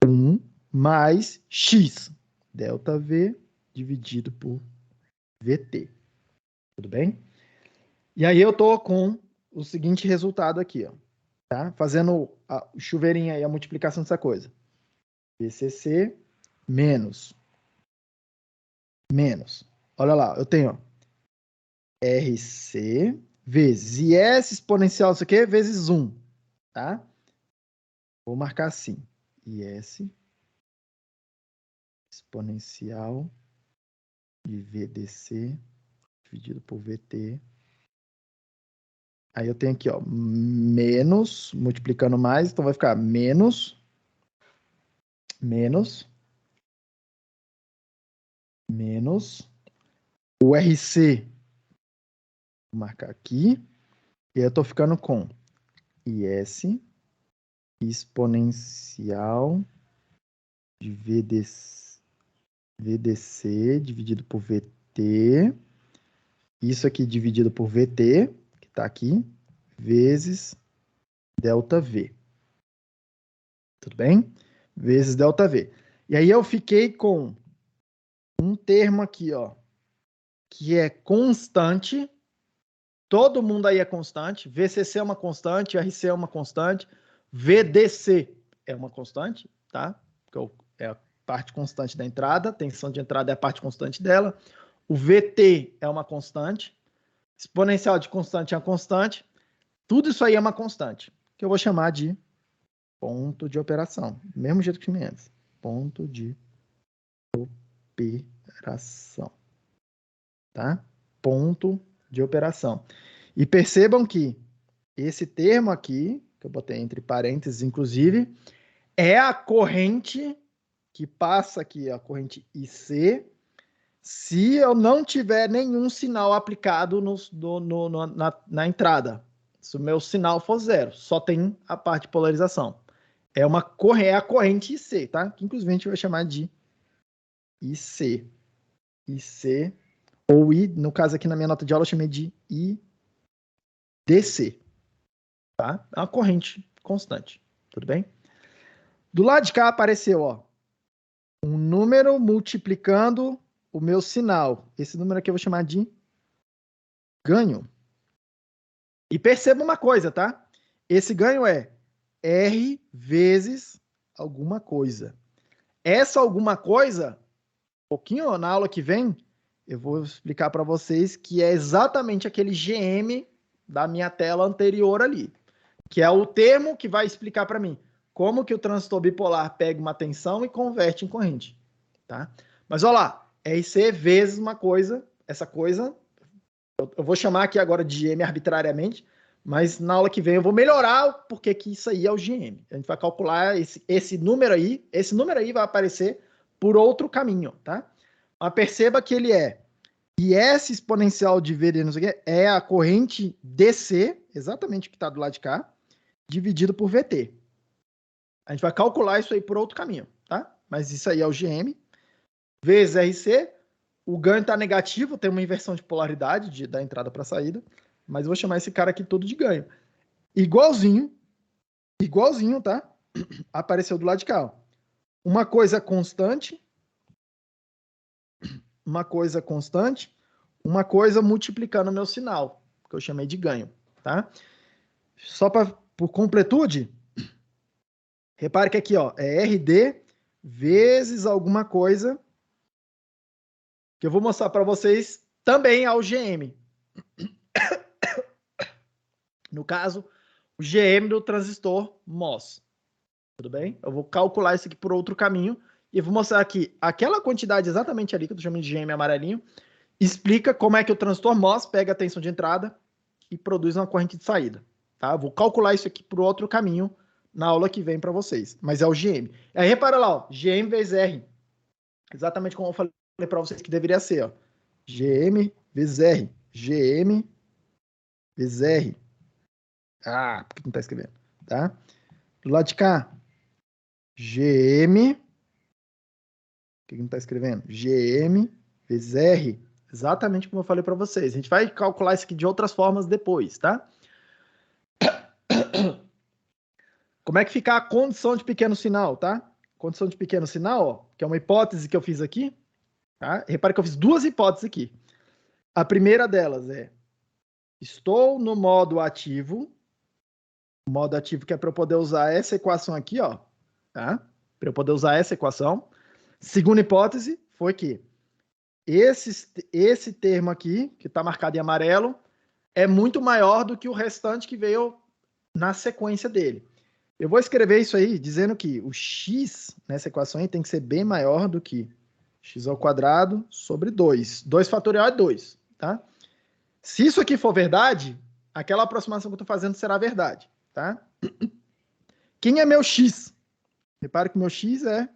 1 mais x, ΔV dividido por VT. Tudo bem? E aí eu tô com o seguinte resultado aqui, ó, tá? Fazendo o chuveirinho aí, a multiplicação dessa coisa. VCC menos. Olha lá, eu tenho, ó, RC vezes IS exponencial isso aqui vezes 1, tá? Vou marcar assim. IS exponencial de VDC dividido por VT. Aí eu tenho aqui, ó, menos, multiplicando mais, então vai ficar menos o RC. Vou marcar aqui. E aí eu tô ficando com IS exponencial de VDC dividido por VT. Isso aqui dividido por VT, que está aqui, vezes ΔV. Tudo bem? Vezes ΔV. E aí eu fiquei com um termo aqui, ó, que é constante. Todo mundo aí é constante. VCC é uma constante, RC é uma constante, VDC é uma constante, tá? Porque é a parte constante da entrada, tensão de entrada é a parte constante dela. O VT é uma constante. Exponencial de constante é uma constante. Tudo isso aí é uma constante, que eu vou chamar de ponto de operação. Mesmo jeito que me antes. Ponto de operação. Tá? Ponto de operação. E percebam que esse termo aqui, que eu botei entre parênteses, inclusive, é a corrente que passa aqui, a corrente IC, se eu não tiver nenhum sinal aplicado na entrada. Se o meu sinal for zero, só tem a parte de polarização. É a corrente IC, tá? Que inclusive a gente vai chamar de IC. IC, ou I, no caso aqui na minha nota de aula eu chamei de IDC. Tá? É uma corrente constante. Tudo bem? Do lado de cá apareceu, ó, um número multiplicando o meu sinal. Esse número aqui eu vou chamar de ganho. E perceba uma coisa, tá? Esse ganho é R vezes alguma coisa. Essa alguma coisa, um pouquinho na aula que vem, eu vou explicar para vocês que é exatamente aquele GM da minha tela anterior ali, que é o termo que vai explicar para mim como que o transistor bipolar pega uma tensão e converte em corrente, tá? Mas olha lá, RC vezes uma coisa, essa coisa, eu vou chamar aqui agora de GM arbitrariamente, mas na aula que vem eu vou melhorar porque que isso aí é o GM. A gente vai calcular esse número aí vai aparecer por outro caminho, tá? Mas perceba que ele é IS exponencial de VD, não sei o quê, é a corrente DC, exatamente o que está do lado de cá, dividido por VT. A gente vai calcular isso aí por outro caminho, tá? Mas isso aí é o GM. Vezes RC, o ganho está negativo, tem uma inversão de polaridade da entrada para a saída, mas eu vou chamar esse cara aqui todo de ganho. Igualzinho, tá? Apareceu do lado de cá, ó. Uma coisa constante, uma coisa multiplicando o meu sinal, que eu chamei de ganho, tá? Só por completude, repare que aqui, ó, é RD vezes alguma coisa que eu vou mostrar para vocês também ao GM. No caso, o GM do transistor MOS. Tudo bem? Eu vou calcular isso aqui por outro caminho e vou mostrar aqui aquela quantidade exatamente ali que eu tô chamando de GM amarelinho, explica como é que o transistor MOS pega a tensão de entrada e produz uma corrente de saída. Tá? Eu vou calcular isso aqui por outro caminho na aula que vem para vocês, mas é o GM. Aí repara lá, ó, GM vezes R. Exatamente como eu falei para vocês que deveria ser, ó. GM vezes R. GM vezes R. Ah, por que não tá escrevendo? Tá? Do lado de cá, GM. Por que não tá escrevendo? GM vezes R. Exatamente como eu falei para vocês. A gente vai calcular isso aqui de outras formas depois, tá? Como é que fica a condição de pequeno sinal, tá? Condição de pequeno sinal, ó, que é uma hipótese que eu fiz aqui, tá? Repare que eu fiz duas hipóteses aqui. A primeira delas é: estou no modo ativo. O modo ativo que é para eu poder usar essa equação aqui, ó, tá? Para eu poder usar essa equação. Segunda hipótese foi que esse termo aqui, que está marcado em amarelo, é muito maior do que o restante que veio na sequência dele. Eu vou escrever isso aí dizendo que o x nessa equação aí tem que ser bem maior do que x ao quadrado sobre 2. 2 fatorial é 2, tá? Se isso aqui for verdade, aquela aproximação que eu estou fazendo será verdade, tá? Quem é meu x? Repare que meu x é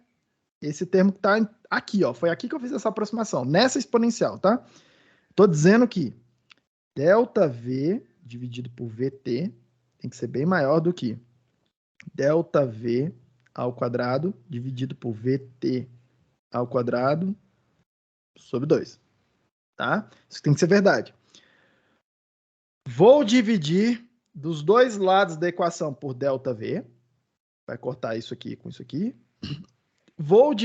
esse termo que está aqui, ó. Foi aqui que eu fiz essa aproximação, nessa exponencial, tá? Estou dizendo que ΔV dividido por VT tem que ser bem maior do que ΔV ao quadrado dividido por VT ao quadrado sobre 2. Tá? Isso tem que ser verdade. Vou dividir dos dois lados da equação por ΔV. Vai cortar isso aqui com isso aqui. Vou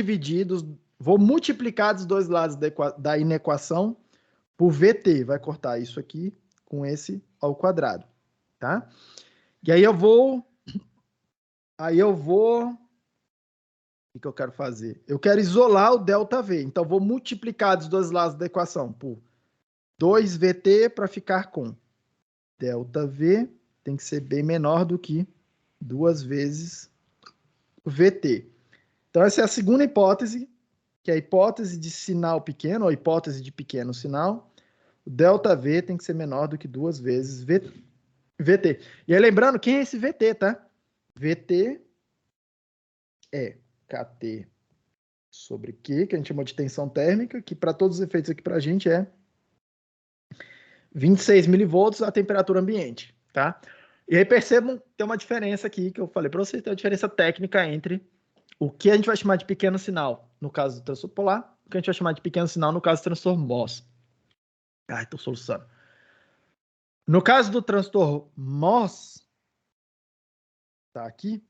multiplicar dos dois lados da inequação por VT. Vai cortar isso aqui com esse ao quadrado. Tá? E aí eu vou O que eu quero fazer? Eu quero isolar o ΔV. Então, vou multiplicar dos dois lados da equação por 2VT para ficar com ΔV tem que ser bem menor do que 2 vezes o VT. Então, essa é a segunda hipótese, que é a hipótese de sinal pequeno, ou hipótese de pequeno sinal. O ΔV tem que ser menor do que 2 vezes VT. E aí, lembrando, quem é esse VT, tá? VT é KT sobre Q, que a gente chama de tensão térmica, que para todos os efeitos aqui para a gente é 26 milivolts a temperatura ambiente, tá? E aí percebam que tem uma diferença aqui, que eu falei para vocês, tem uma diferença técnica entre o que a gente vai chamar de pequeno sinal, no caso do transtorno polar, o que a gente vai chamar de pequeno sinal no caso do transtorno MOS. Ai, estou soluçando. No caso do transtorno MOS, tá aqui,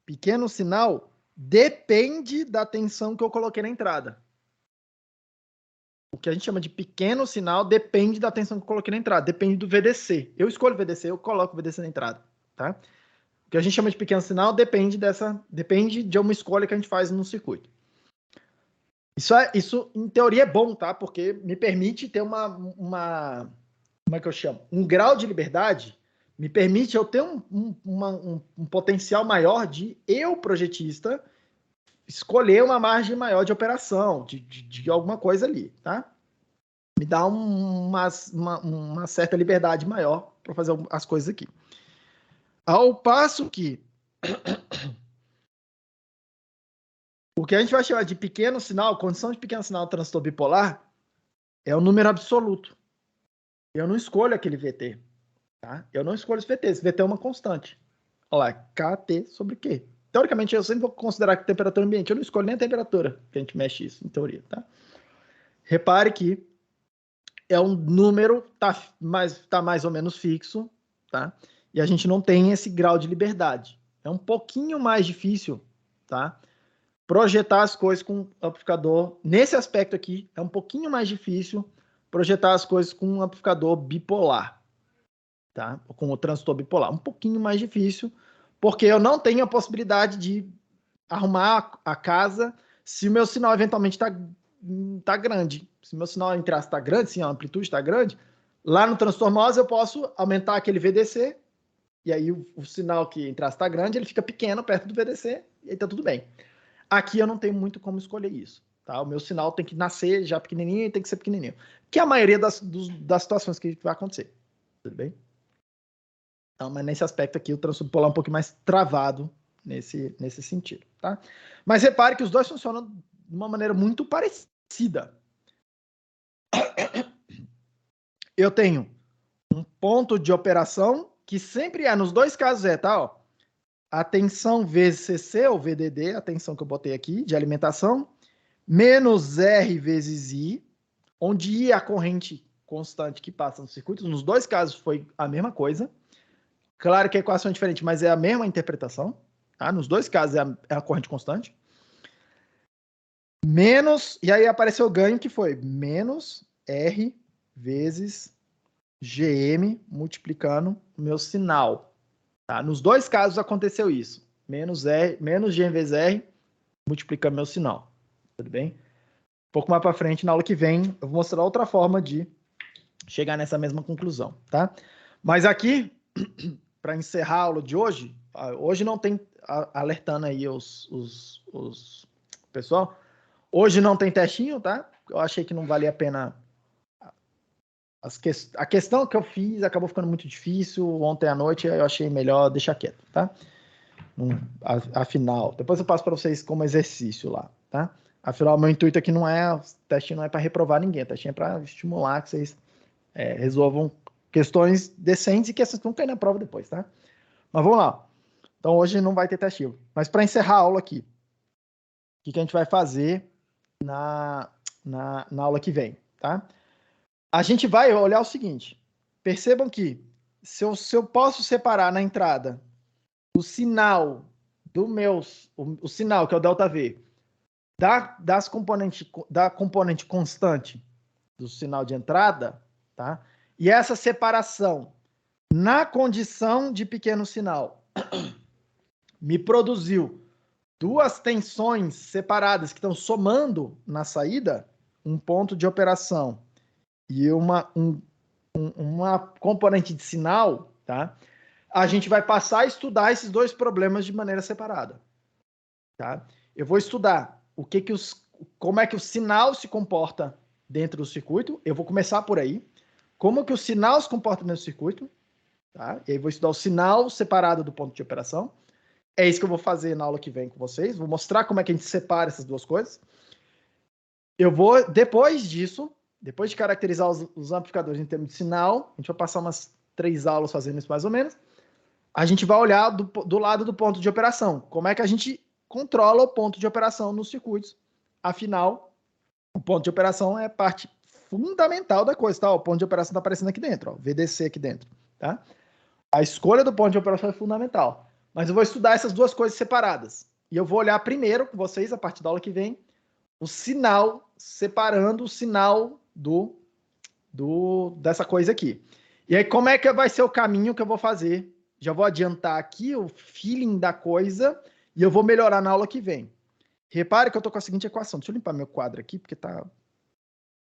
pequeno sinal depende da tensão que eu coloquei na entrada. O que a gente chama de pequeno sinal depende da tensão que eu coloquei na entrada, depende do VDC. Eu escolho o VDC, eu coloco o VDC na entrada, tá? O que a gente chama de pequeno sinal depende de uma escolha que a gente faz no circuito. Isso em teoria é bom, tá? Porque me permite ter como é que eu chamo? Um grau de liberdade, me permite eu ter um potencial maior de eu, projetista, escolher uma margem maior de operação, de alguma coisa ali, tá? Me dá uma certa liberdade maior para fazer as coisas aqui. Ao passo que o que a gente vai chamar de pequeno sinal, condição de pequeno sinal transtorno bipolar, é o número absoluto. Eu não escolho aquele VT, tá? Eu não escolho esse VT. Esse VT é uma constante. Olha lá, KT sobre Q. Teoricamente, eu sempre vou considerar que temperatura ambiente. Eu não escolho nem a temperatura, que a gente mexe isso, em teoria, tá? Repare que é um número, tá mais ou menos fixo, tá? E a gente não tem esse grau de liberdade. É um pouquinho mais difícil, tá? Projetar as coisas com amplificador, nesse aspecto aqui, é um pouquinho mais difícil projetar as coisas com um amplificador bipolar, tá? Ou com o transistor bipolar. Um pouquinho mais difícil, porque eu não tenho a possibilidade de arrumar a casa se o meu sinal eventualmente tá grande. Se o meu sinal entre aspas está grande, sim, a amplitude está grande, lá no transformose eu posso aumentar aquele VDC, e aí o sinal que entre aspas está grande, ele fica pequeno perto do VDC, e aí tá tudo bem. Aqui eu não tenho muito como escolher isso, tá? O meu sinal tem que nascer já pequenininho e tem que ser pequenininho, que é a maioria das situações que vai acontecer, tudo bem? Então, mas nesse aspecto aqui, o transtorno bipolar é um pouquinho mais travado nesse sentido, tá? Mas repare que os dois funcionam de uma maneira muito parecida. Eu tenho um ponto de operação que sempre é, nos dois casos tá, ó, a tensão vezes CC, ou VDD, a tensão que eu botei aqui, de alimentação, menos R vezes I, onde I é a corrente constante que passa no circuito. Nos dois casos foi a mesma coisa. Claro que a equação é diferente, mas é a mesma interpretação. Tá? Nos dois casos é a corrente constante. Menos, e aí apareceu o ganho que foi menos R vezes GM multiplicando o meu sinal. Tá? Nos dois casos aconteceu isso. Menos GM vezes R multiplicando meu sinal. Tudo bem? Um pouco mais para frente, na aula que vem, eu vou mostrar outra forma de chegar nessa mesma conclusão. Tá? Mas aqui, para encerrar a aula de hoje, hoje não tem, alertando aí os pessoal, hoje não tem testinho, tá? Eu achei que não valia a pena. A questão que eu fiz acabou ficando muito difícil ontem à noite, eu achei melhor deixar quieto, tá? Afinal, depois eu passo para vocês como exercício lá, tá? Afinal, meu intuito aqui não é, testinho não é para reprovar ninguém, testinho é para estimular que vocês resolvam questões decentes e que vocês vão cair na prova depois, tá? Mas vamos lá. Então, hoje não vai ter testinho. Mas para encerrar a aula aqui, o que a gente vai fazer na aula que vem, tá? A gente vai olhar o seguinte. Percebam que se eu posso separar na entrada o sinal o sinal, que é o ΔV, da componente constante do sinal de entrada, tá? E essa separação na condição de pequeno sinal me produziu duas tensões separadas que estão somando na saída, um ponto de operação e uma componente de sinal, tá? A gente vai passar a estudar esses dois problemas de maneira separada, tá? Eu vou estudar como é que o sinal se comporta dentro do circuito. Eu vou começar por aí. Como que o sinal se comporta dentro do circuito, tá? E aí vou estudar o sinal separado do ponto de operação. É isso que eu vou fazer na aula que vem com vocês. Vou mostrar como é que a gente separa essas duas coisas. Eu vou, depois disso, depois de caracterizar os amplificadores em termos de sinal, a gente vai passar umas 3 aulas fazendo isso mais ou menos. A gente vai olhar do lado do ponto de operação. Como é que a gente controla o ponto de operação nos circuitos. Afinal, o ponto de operação é parte fundamental da coisa, tá? O ponto de operação está aparecendo aqui dentro, ó, VDC aqui dentro, tá? A escolha do ponto de operação é fundamental. Mas eu vou estudar essas duas coisas separadas. E eu vou olhar primeiro com vocês, a partir da aula que vem, o sinal, separando o sinal dessa coisa aqui. E aí, como é que vai ser o caminho que eu vou fazer? Já vou adiantar aqui o feeling da coisa e eu vou melhorar na aula que vem. Repare que eu estou com a seguinte equação. Deixa eu limpar meu quadro aqui, porque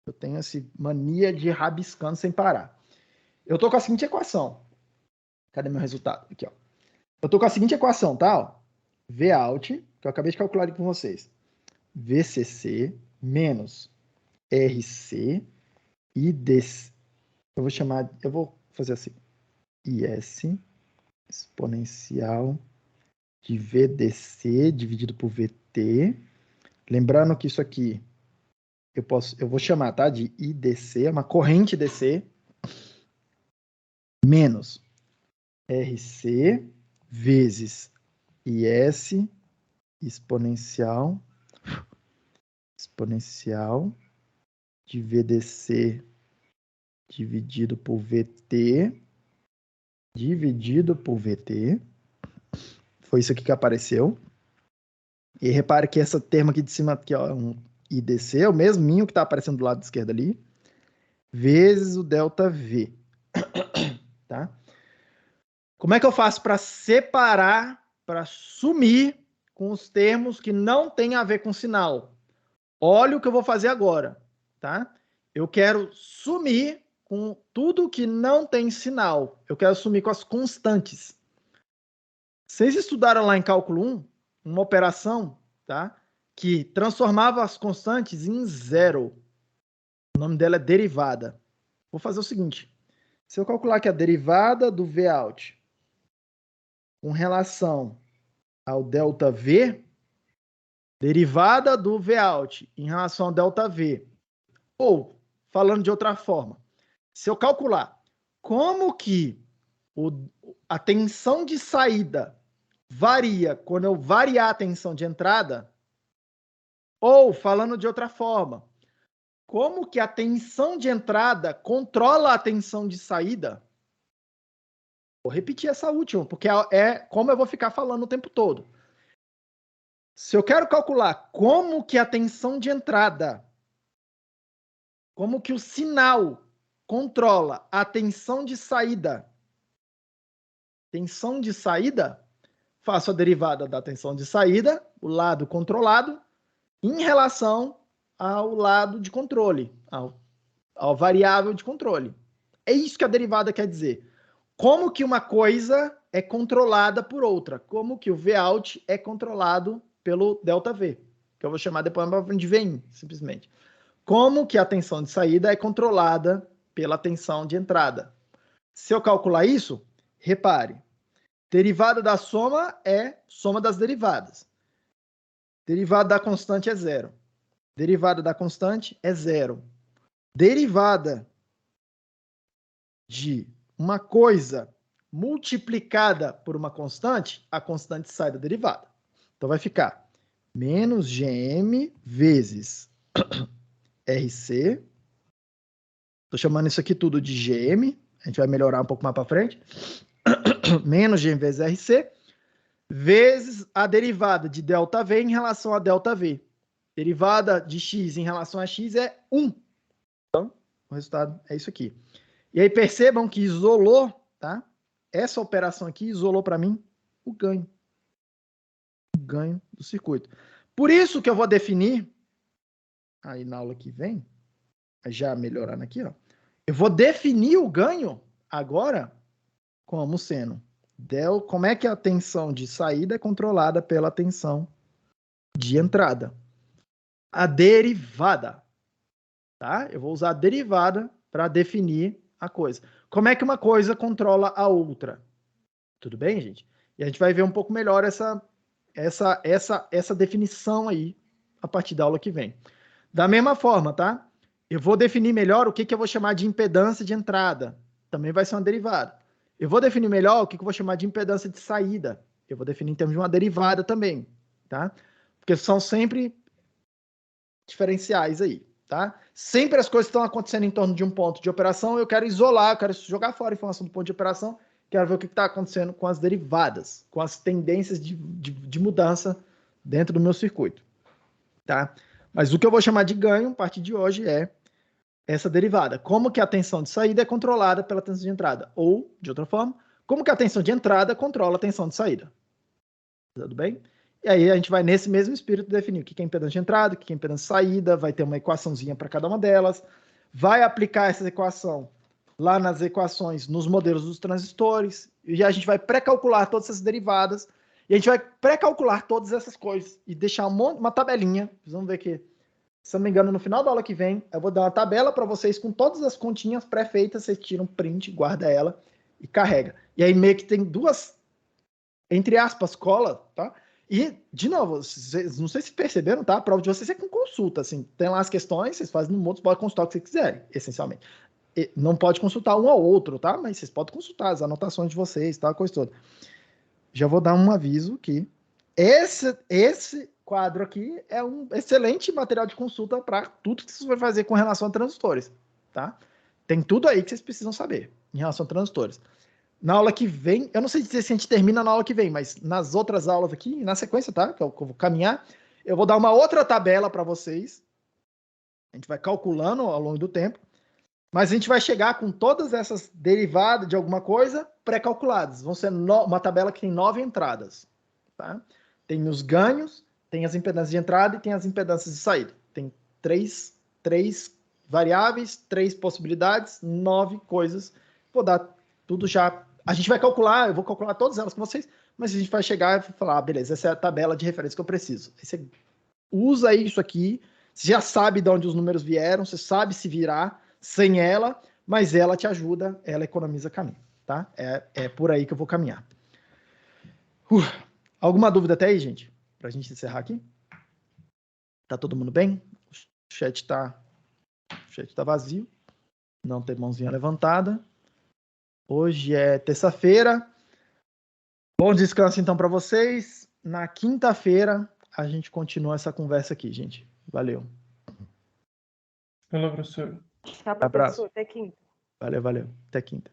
eu tenho essa mania de ir rabiscando sem parar. Eu estou com a seguinte equação. Cadê meu resultado? Aqui, ó. Eu estou com a seguinte equação, tá? Ó. Vout, que eu acabei de calcular aqui com vocês. VCC menos RC IDC. Eu vou fazer assim. IS exponencial de VDC dividido por VT. Lembrando que isso aqui eu vou chamar, tá, de IDC, é uma corrente DC, menos RC vezes IS exponencial de VDC dividido por VT dividido por VT. Foi isso aqui que apareceu. E repare que esse termo aqui de cima, aqui, ó, é um IDC, é o mesminho que está aparecendo do lado esquerdo ali, vezes o ΔV. Tá? Como é que eu faço para separar, para sumir com os termos que não têm a ver com sinal? Olha o que eu vou fazer agora, tá? Eu quero sumir com tudo que não tem sinal. Eu quero sumir com as constantes. Vocês estudaram lá em cálculo 1 uma operação, tá? Que transformava as constantes em zero. O nome dela é derivada. Vou fazer o seguinte. Se eu calcular que a derivada do Vout com relação ao ΔV, derivada do Vout em relação ao ΔV, ou, falando de outra forma, se eu calcular como que a tensão de saída varia quando eu variar a tensão de entrada, ou, falando de outra forma, como que a tensão de entrada controla a tensão de saída? Vou repetir essa última, porque é como eu vou ficar falando o tempo todo. Se eu quero calcular como que a tensão de entrada, como que o sinal controla a tensão de saída, faço a derivada da tensão de saída, o lado controlado, em relação ao lado de controle, ao variável de controle. É isso que a derivada quer dizer. Como que uma coisa é controlada por outra? Como que o Vout é controlado pelo ΔV? Que eu vou chamar depois de Vin, simplesmente. Como que a tensão de saída é controlada pela tensão de entrada? Se eu calcular isso, repare, derivada da soma é soma das derivadas. Derivada da constante é zero. Derivada da constante é zero. Derivada de uma coisa multiplicada por uma constante, a constante sai da derivada. Então vai ficar menos GM vezes RC. Estou chamando isso aqui tudo de GM. A gente vai melhorar um pouco mais para frente. Menos GM vezes RC. Vezes a derivada de ΔV em relação a ΔV. Derivada de x em relação a x é 1. Então, o resultado é isso aqui. E aí percebam que isolou, tá? Essa operação aqui isolou para mim o ganho. ganho do circuito. Por isso que eu vou definir, aí na aula que vem, já melhorando aqui, ó, eu vou definir o ganho agora como sendo como é que a tensão de saída é controlada pela tensão de entrada. A derivada, tá? Eu vou usar a derivada para definir a coisa. Como é que uma coisa controla a outra? Tudo bem, gente? E a gente vai ver um pouco melhor essa definição aí a partir da aula que vem. Da mesma forma, tá? Eu vou definir melhor o que eu vou chamar de impedância de entrada. Também vai ser uma derivada. Eu vou definir melhor o que eu vou chamar de impedância de saída. Eu vou definir em termos de uma derivada também, tá? Porque são sempre diferenciais aí, tá? Sempre as coisas estão acontecendo em torno de um ponto de operação, eu quero isolar, eu quero jogar fora a informação do ponto de operação, quero ver o que está acontecendo com as derivadas, com as tendências de mudança dentro do meu circuito, tá? Mas o que eu vou chamar de ganho, a partir de hoje, é essa derivada. Como que a tensão de saída é controlada pela tensão de entrada? Ou, de outra forma, como que a tensão de entrada controla a tensão de saída? Tudo bem? E aí a gente vai nesse mesmo espírito definir o que é impedância de entrada, o que é impedância de saída, vai ter uma equaçãozinha para cada uma delas, vai aplicar essa equação lá nas equações, nos modelos dos transistores, e a gente vai pré-calcular todas essas derivadas, e a gente vai pré-calcular todas essas coisas, e deixar uma tabelinha, vocês vão ver que, se eu não me engano, no final da aula que vem, eu vou dar uma tabela para vocês com todas as continhas pré-feitas, vocês tiram um print, guarda ela e carrega. E aí meio que tem duas, entre aspas, cola, tá? E, de novo, vocês, não sei se perceberam, tá? A prova de vocês é com consulta, assim. Tem lá as questões, vocês fazem no Moodle, podem consultar o que vocês quiserem, essencialmente. E não pode consultar um ao outro, tá? Mas vocês podem consultar as anotações de vocês, tá? A coisa toda. Já vou dar um aviso que esse quadro aqui é um excelente material de consulta para tudo que vocês vão fazer com relação a transistores, tá? Tem tudo aí que vocês precisam saber em relação a transistores. Na aula que vem, eu não sei dizer se a gente termina na aula que vem, mas nas outras aulas aqui, na sequência, tá? Que eu vou caminhar, eu vou dar uma outra tabela para vocês. A gente vai calculando ao longo do tempo, mas a gente vai chegar com todas essas derivadas de alguma coisa pré-calculadas. Vão ser uma tabela que tem 9 entradas, tá? Tem os ganhos, tem as impedâncias de entrada e tem as impedâncias de saída. Tem três variáveis, 3 possibilidades, 9 coisas. Vou dar tudo já. A gente vai calcular, eu vou calcular todas elas com vocês, mas a gente vai chegar e falar, beleza, essa é a tabela de referência que eu preciso. Aí você usa isso aqui, você já sabe de onde os números vieram, você sabe se virar sem ela, mas ela te ajuda, ela economiza caminho, tá? É por aí que eu vou caminhar. Alguma dúvida até aí, gente? Pra gente encerrar aqui? Tá todo mundo bem? O chat tá vazio. Não tem mãozinha levantada. Hoje é terça-feira. Bom descanso, então, para vocês. Na quinta-feira, a gente continua essa conversa aqui, gente. Valeu. Valeu, professor. Tá, professor. Até quinta. Valeu. Até quinta.